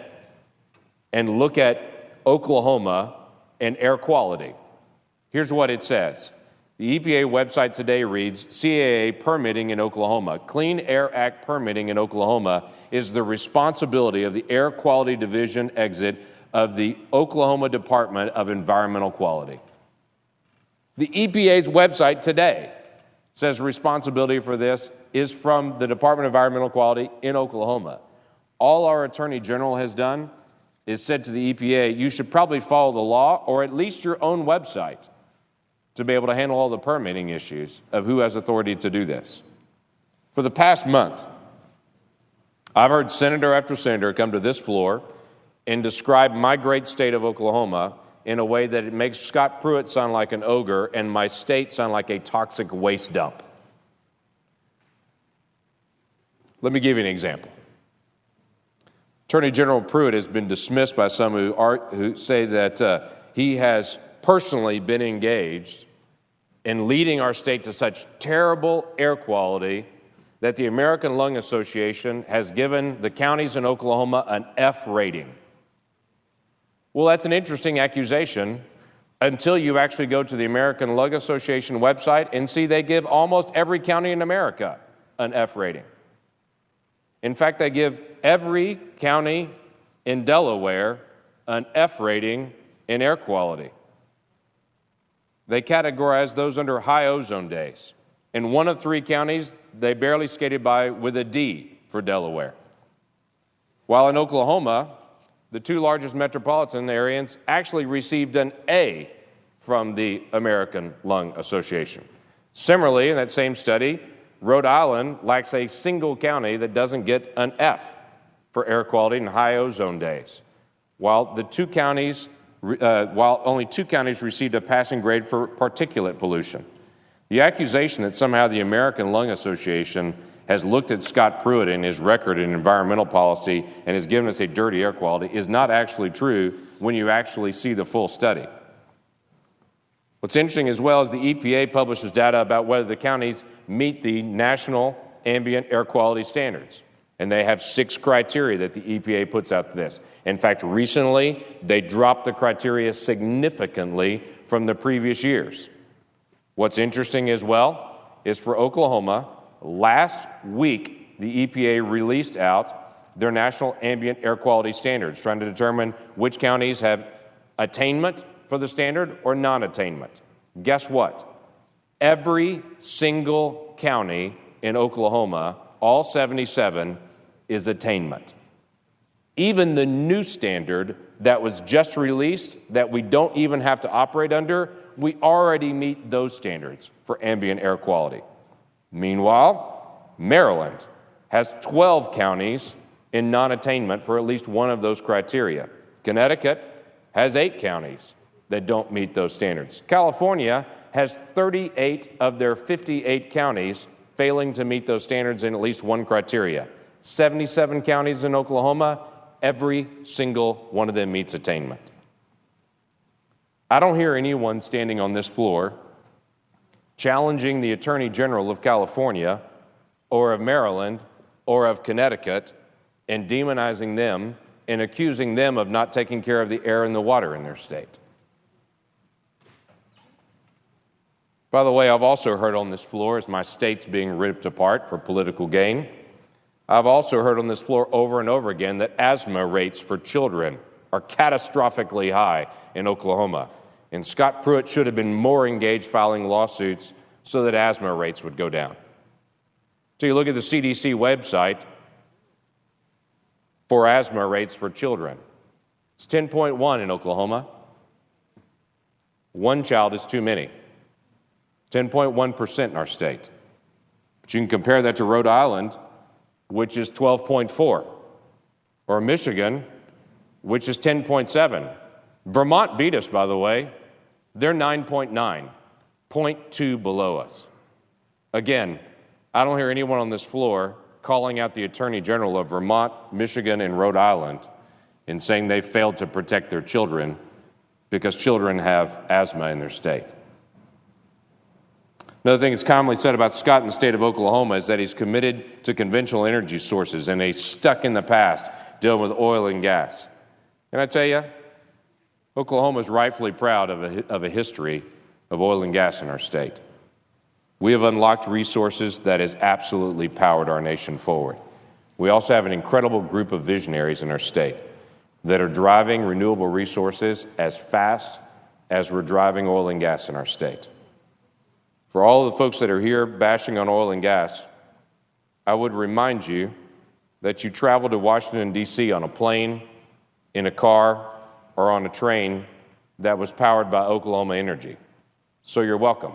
and look at Oklahoma and air quality, here's what it says. The EPA website today reads, CAA permitting in Oklahoma, Clean Air Act permitting in Oklahoma is the responsibility of the Air Quality Division exit of the Oklahoma Department of Environmental Quality. The EPA's website today says responsibility for this is from the Department of Environmental Quality in Oklahoma. All our Attorney General has done is said to the EPA, you should probably follow the law or at least your own website to be able to handle all the permitting issues of who has authority to do this. For the past month, I've heard senator after senator come to this floor and describe my great state of Oklahoma in a way that it makes Scott Pruitt sound like an ogre and my state sound like a toxic waste dump. Let me give you an example. Attorney General Pruitt has been dismissed by some who say that he has personally been engaged in leading our state to such terrible air quality that the American Lung Association has given the counties in Oklahoma an F rating. Well, that's an interesting accusation until you actually go to the American Lung Association website and see they give almost every county in America an F rating. In fact, they give every county in Delaware an F rating in air quality. They categorize those under high ozone days. In one of three counties, they barely skated by with a D for Delaware. While in Oklahoma, the two largest metropolitan areas actually received an A from the American Lung Association. Similarly, in that same study, Rhode Island lacks a single county that doesn't get an F for air quality in high ozone days, while only two counties received a passing grade for particulate pollution. The accusation that somehow the American Lung Association has looked at Scott Pruitt and his record in environmental policy and has given us a dirty air quality is not actually true when you actually see the full study. What's interesting as well is the EPA publishes data about whether the counties meet the national ambient air quality standards. And they have 6 criteria that the EPA puts out this. In fact, recently, they dropped the criteria significantly from the previous years. What's interesting as well is for Oklahoma, last week, the EPA released out their national ambient air quality standards, trying to determine which counties have attainment for the standard or non-attainment. Guess what? Every single county in Oklahoma, all 77, is attainment. Even the new standard that was just released, that we don't even have to operate under, we already meet those standards for ambient air quality. Meanwhile, Maryland has 12 counties in non-attainment for at least one of those criteria. Connecticut has 8 counties that don't meet those standards. California has 38 of their 58 counties failing to meet those standards in at least one criteria. 77 counties in Oklahoma, every single one of them meets attainment. I don't hear anyone standing on this floor challenging the Attorney General of California or of Maryland or of Connecticut and demonizing them and accusing them of not taking care of the air and the water in their state. By the way, I've also heard on this floor, as my state's being ripped apart for political gain, I've also heard on this floor over and over again that asthma rates for children are catastrophically high in Oklahoma. And Scott Pruitt should have been more engaged filing lawsuits so that asthma rates would go down. So you look at the CDC website for asthma rates for children. It's 10.1 in Oklahoma. One child is too many. 10.1% in our state. But you can compare that to Rhode Island, which is 12.4, or Michigan, which is 10.7. Vermont beat us, by the way. They're 9.9, 0.2 below us. Again, I don't hear anyone on this floor calling out the Attorney General of Vermont, Michigan, and Rhode Island and saying they failed to protect their children because children have asthma in their state. Another thing that's commonly said about Scott in the state of Oklahoma is that he's committed to conventional energy sources and he's stuck in the past dealing with oil and gas. And I tell you, Oklahoma is rightfully proud of a history of oil and gas in our state. We have unlocked resources that has absolutely powered our nation forward. We also have an incredible group of visionaries in our state that are driving renewable resources as fast as we're driving oil and gas in our state. For all of the folks that are here bashing on oil and gas, I would remind you that you travel to Washington, D.C. on a plane, in a car, or on a train that was powered by Oklahoma Energy. So you're welcome.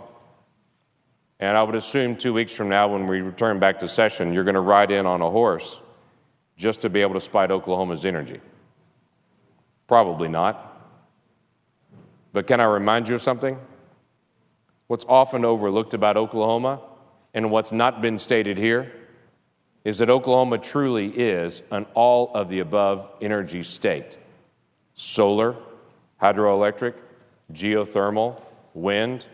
And I would assume 2 weeks from now, when we return back to session, you're going to ride in on a horse just to be able to spite Oklahoma's energy. Probably not. But can I remind you of something? What's often overlooked about Oklahoma and what's not been stated here is that Oklahoma truly is an all-of-the-above energy state. Solar, hydroelectric, geothermal, wind,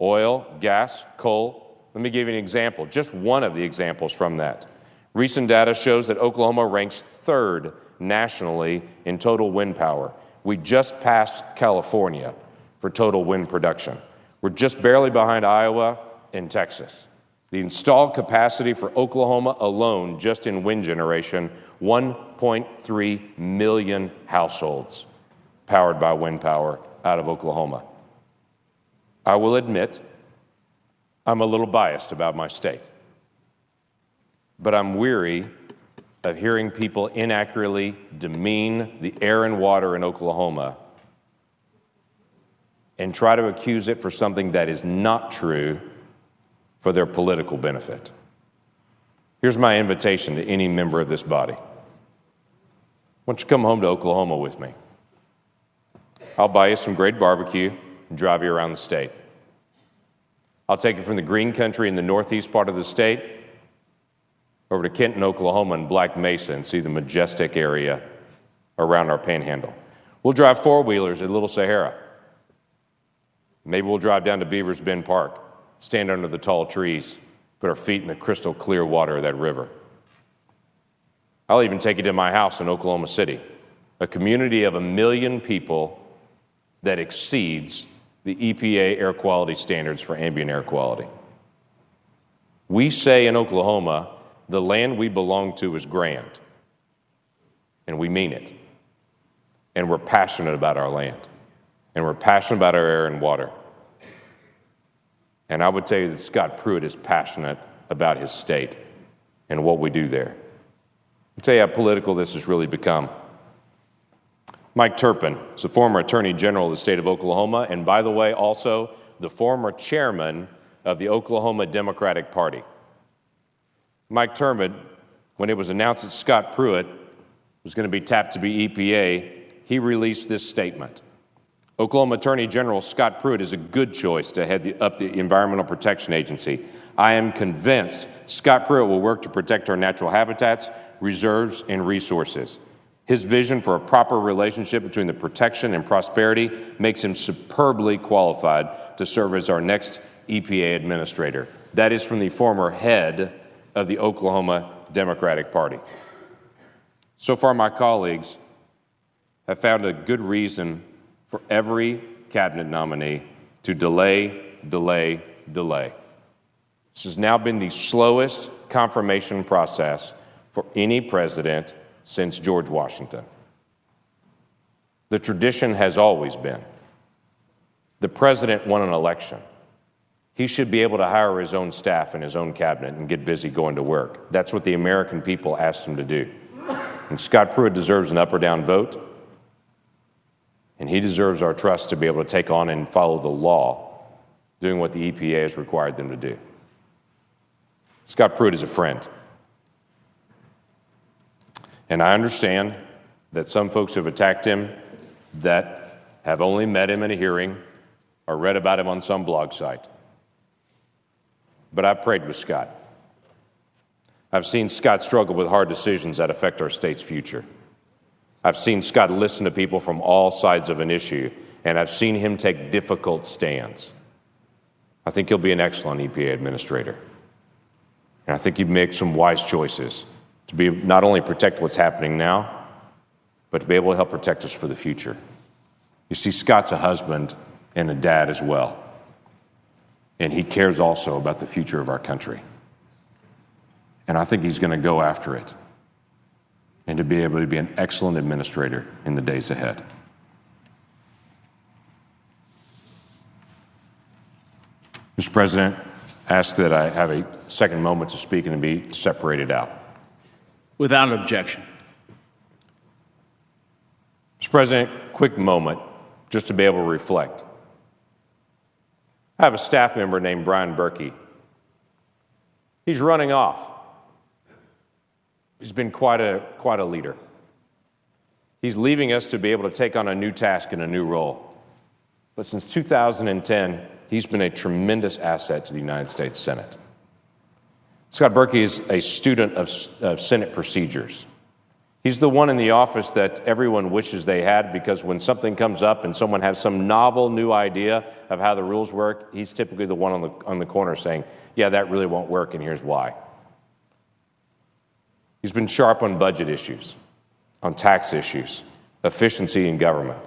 oil, gas, coal. Let me give you an example, just one of the examples from that. Recent data shows that Oklahoma ranks 3rd nationally in total wind power. We just passed California for total wind production. We're just barely behind Iowa and Texas. The installed capacity for Oklahoma alone, just in wind generation, 1.3 million households powered by wind power out of Oklahoma. I will admit, I'm a little biased about my state, but I'm weary of hearing people inaccurately demean the air and water in Oklahoma and try to accuse it for something that is not true for their political benefit. Here's my invitation to any member of this body. Why don't you come home to Oklahoma with me? I'll buy you some great barbecue and drive you around the state. I'll take you from the green country in the northeast part of the state over to Kenton, Oklahoma, and Black Mesa and see the majestic area around our panhandle. We'll drive four-wheelers at Little Sahara. Maybe we'll drive down to Beavers Bend Park, stand under the tall trees, put our feet in the crystal clear water of that river. I'll even take you to my house in Oklahoma City, a community of 1 million people that exceeds the EPA air quality standards for ambient air quality. We say in Oklahoma, the land we belong to is grand, and we mean it. And we're passionate about our land, and we're passionate about our air and water. And I would tell you that Scott Pruitt is passionate about his state and what we do there. I'll tell you how political this has really become. Mike Turpin is the former Attorney General of the state of Oklahoma, and by the way, also the former chairman of the Oklahoma Democratic Party. Mike Turpin, when it was announced that Scott Pruitt was going to be tapped to be EPA, he released this statement. Oklahoma Attorney General Scott Pruitt is a good choice to head up the Environmental Protection Agency. I am convinced Scott Pruitt will work to protect our natural habitats, reserves, and resources. His vision for a proper relationship between the protection and prosperity makes him superbly qualified to serve as our next EPA administrator. That is from the former head of the Oklahoma Democratic Party. So far, my colleagues have found a good reason for every cabinet nominee to delay. This has now been the slowest confirmation process for any president since George Washington. The tradition has always been the president won an election. He should be able to hire his own staff and his own cabinet and get busy going to work. That's what the American people asked him to do. And Scott Pruitt deserves an up or down vote, and he deserves our trust to be able to take on and follow the law, doing what the EPA has required them to do. Scott Pruitt is a friend. And I understand that some folks have attacked him that have only met him in a hearing or read about him on some blog site. But I've prayed with Scott. I've seen Scott struggle with hard decisions that affect our state's future. I've seen Scott listen to people from all sides of an issue, and I've seen him take difficult stands. I think he'll be an excellent EPA administrator. And I think he'd make some wise choices to be not only protect what's happening now, but to be able to help protect us for the future. You see, Scott's a husband and a dad as well. And he cares also about the future of our country. And I think he's going to go after it and to be able to be an excellent administrator in the days ahead. Mr. President, I ask that I have a second moment to speak and to be separated out. Without objection. Mr. President, quick moment just to be able to reflect. I have a staff member named Brian Berkey. He's running off. He's been quite a leader. He's leaving us to be able to take on a new task and a new role. But since 2010, he's been a tremendous asset to the United States Senate. Scott Berkey is a student of Senate procedures. He's the one in the office that everyone wishes they had, because when something comes up and someone has some novel new idea of how the rules work, he's typically the one on the corner saying, yeah, that really won't work, and here's why. He's been sharp on budget issues, on tax issues, efficiency in government.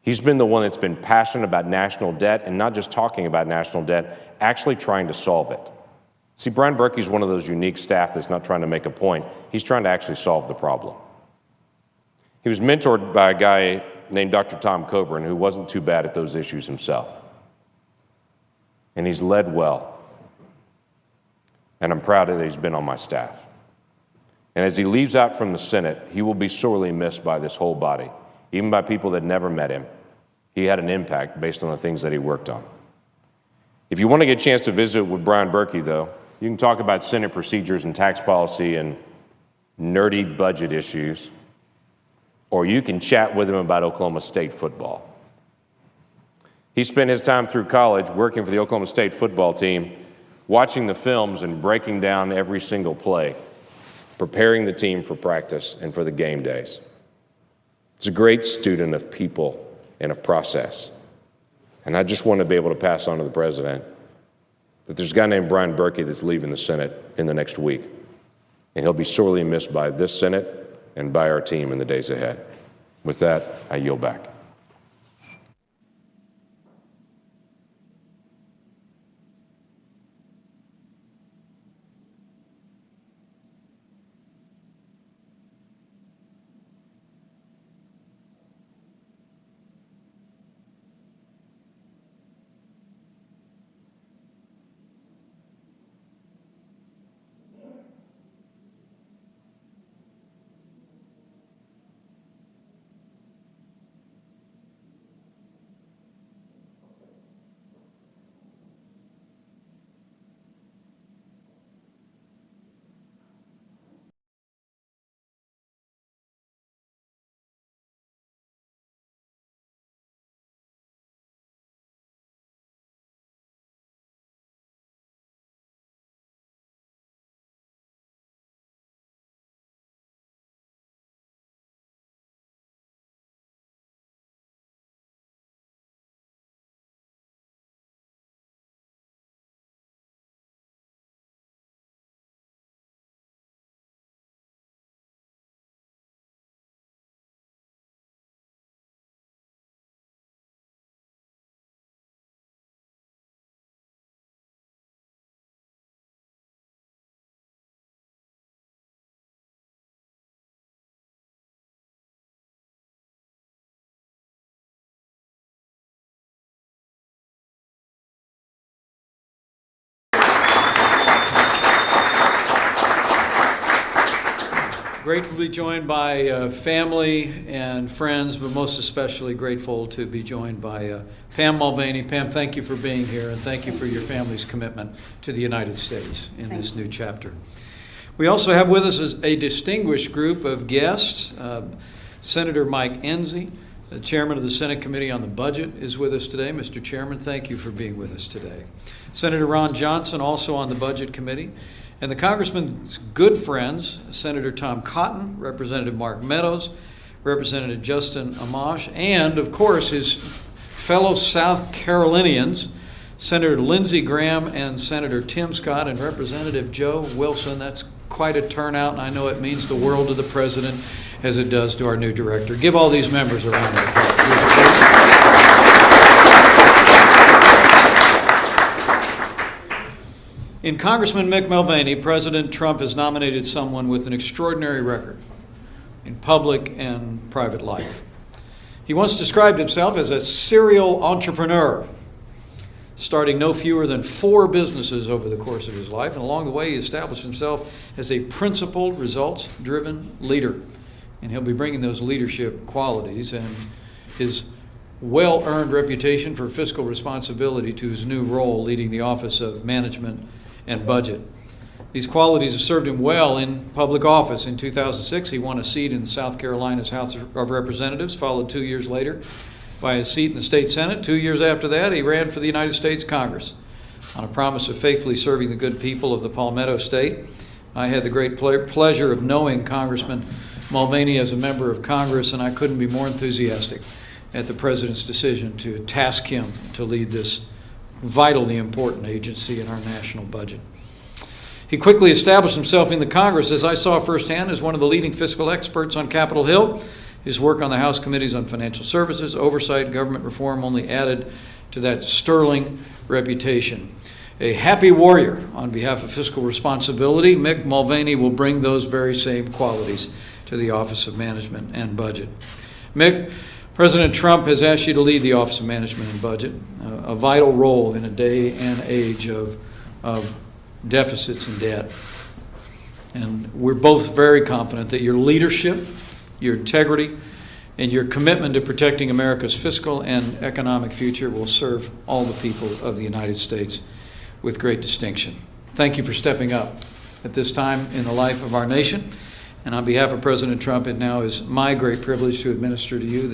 He's been the one that's been passionate about national debt, and not just talking about national debt, actually trying to solve it. See, Brian Berkey's one of those unique staff that's not trying to make a point. He's trying to actually solve the problem. He was mentored by a guy named Dr. Tom Coburn, who wasn't too bad at those issues himself. And he's led well. And I'm proud that he's been on my staff. And as he leaves out from the Senate, he will be sorely missed by this whole body, even by people that never met him. He had an impact based on the things that he worked on. If you want to get a chance to visit with Brian Berkey, though, you can talk about Senate procedures and tax policy and nerdy budget issues, or you can chat with him about Oklahoma State football. He spent his time through college working for the Oklahoma State football team, watching the films and breaking down every single play. preparing the team for practice and for the game days. He's a great student of people and of process. And I just want to be able to pass on to the president that there's a guy named Brian Berkey that's leaving the Senate in the next week. And he'll be sorely missed by this Senate and by our team in the days ahead. With that, I yield back. Grateful to be joined by family and friends, but most especially grateful to be joined by Pam Mulvaney. Pam, thank you for being here, and thank you for your family's commitment to the United States in this new chapter. We also have with us a distinguished group of guests. Senator Mike Enzi, the chairman of the Senate Committee on the Budget, is with us today. Mr. Chairman, thank you for being with us today. Senator Ron Johnson, also on the Budget Committee. And the Congressman's good friends, Senator Tom Cotton, Representative Mark Meadows, Representative Justin Amash, and, of course, his fellow South Carolinians, Senator Lindsey Graham and Senator Tim Scott and Representative Joe Wilson. That's quite a turnout, and I know it means the world to the President as it does to our new director. Give all these members a round of applause. In Congressman Mick Mulvaney, President Trump has nominated someone with an extraordinary record in public and private life. He once described himself as a serial entrepreneur, starting no fewer than 4 businesses over the course of his life, and along the way he established himself as a principled, results-driven leader. And he'll be bringing those leadership qualities and his well-earned reputation for fiscal responsibility to his new role leading the Office of Management and Budget. These qualities have served him well in public office. In 2006, he won a seat in South Carolina's House of Representatives, followed 2 years later by a seat in the state Senate. 2 years after that, he ran for the United States Congress on a promise of faithfully serving the good people of the Palmetto State. I had the great pleasure of knowing Congressman Mulvaney as a member of Congress, and I couldn't be more enthusiastic at the President's decision to task him to lead this vitally important agency in our national budget. He quickly established himself in the Congress, as I saw firsthand, as one of the leading fiscal experts on Capitol Hill. His work on the House Committees on Financial Services, Oversight, Government Reform only added to that sterling reputation. A happy warrior on behalf of fiscal responsibility, Mick Mulvaney will bring those very same qualities to the Office of Management and Budget. Mick, President Trump has asked you to lead the Office of Management and Budget, a vital role in a day and age of deficits and debt. And we're both very confident that your leadership, your integrity, and your commitment to protecting America's fiscal and economic future will serve all the people of the United States with great distinction. Thank you for stepping up at this time in the life of our nation. And on behalf of President Trump, it now is my great privilege to administer to you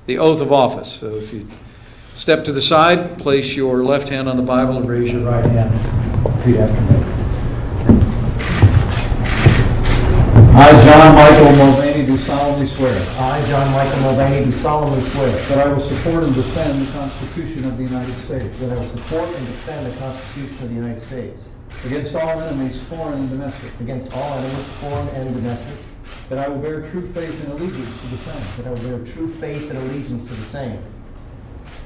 the oath of office. So if you step to the side, place your left hand on the Bible and raise your right hand. Repeat after me. I, John Michael Mulvaney, do solemnly swear I, John Michael Mulvaney, do solemnly swear that I will support and defend the Constitution of the United States that I will support and defend the Constitution of the United States against all enemies, foreign and domestic, against all enemies, foreign and domestic, that I will bear true faith and allegiance to the same, that I will bear true faith and allegiance to the same,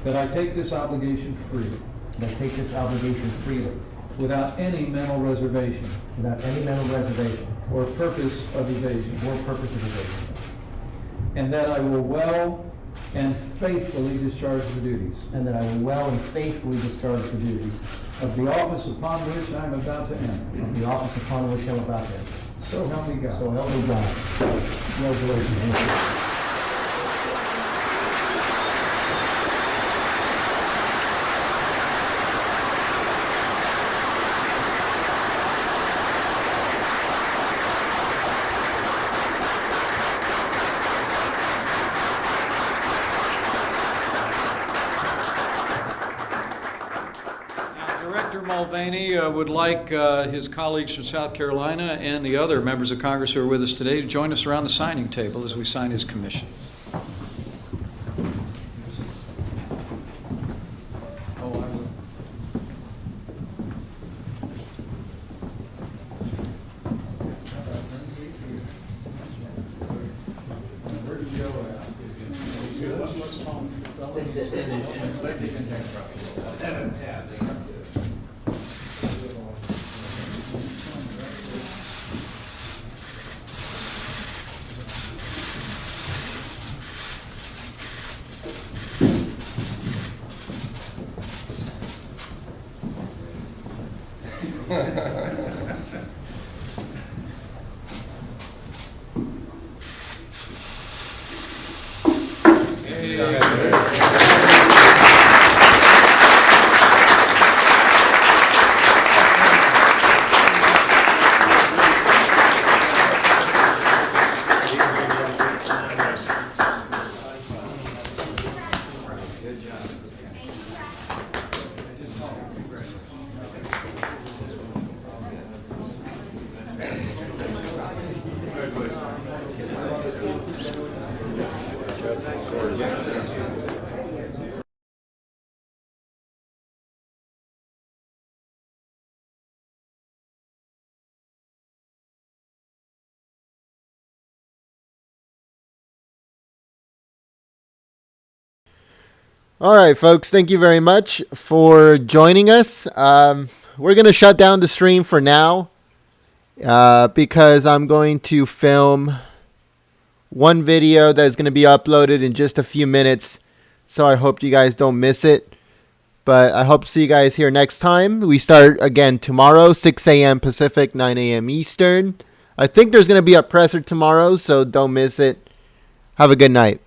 that I take this obligation freely, that I take this obligation freely, without any mental reservation without any mental reservation or purpose of evasion, or purpose of evasion, and that I will well and faithfully discharge the duties and that I will well and faithfully discharge the duties of the office upon which I am about to enter. of the office upon which I am about to enter. So help me God. So help me God. Congratulations. Director Mulvaney would like his colleagues from South Carolina and the other members of Congress who are with us today to join us around the signing table as we sign his commission. All right, folks, thank you very much for joining us. We're going to shut down the stream for now because I'm going to film one video that is going to be uploaded in just a few minutes. So I hope you guys don't miss it. But I hope to see you guys here next time. We start again tomorrow, 6 a.m. Pacific, 9 a.m. Eastern. I think there's going to be a presser tomorrow, so don't miss it. Have a good night.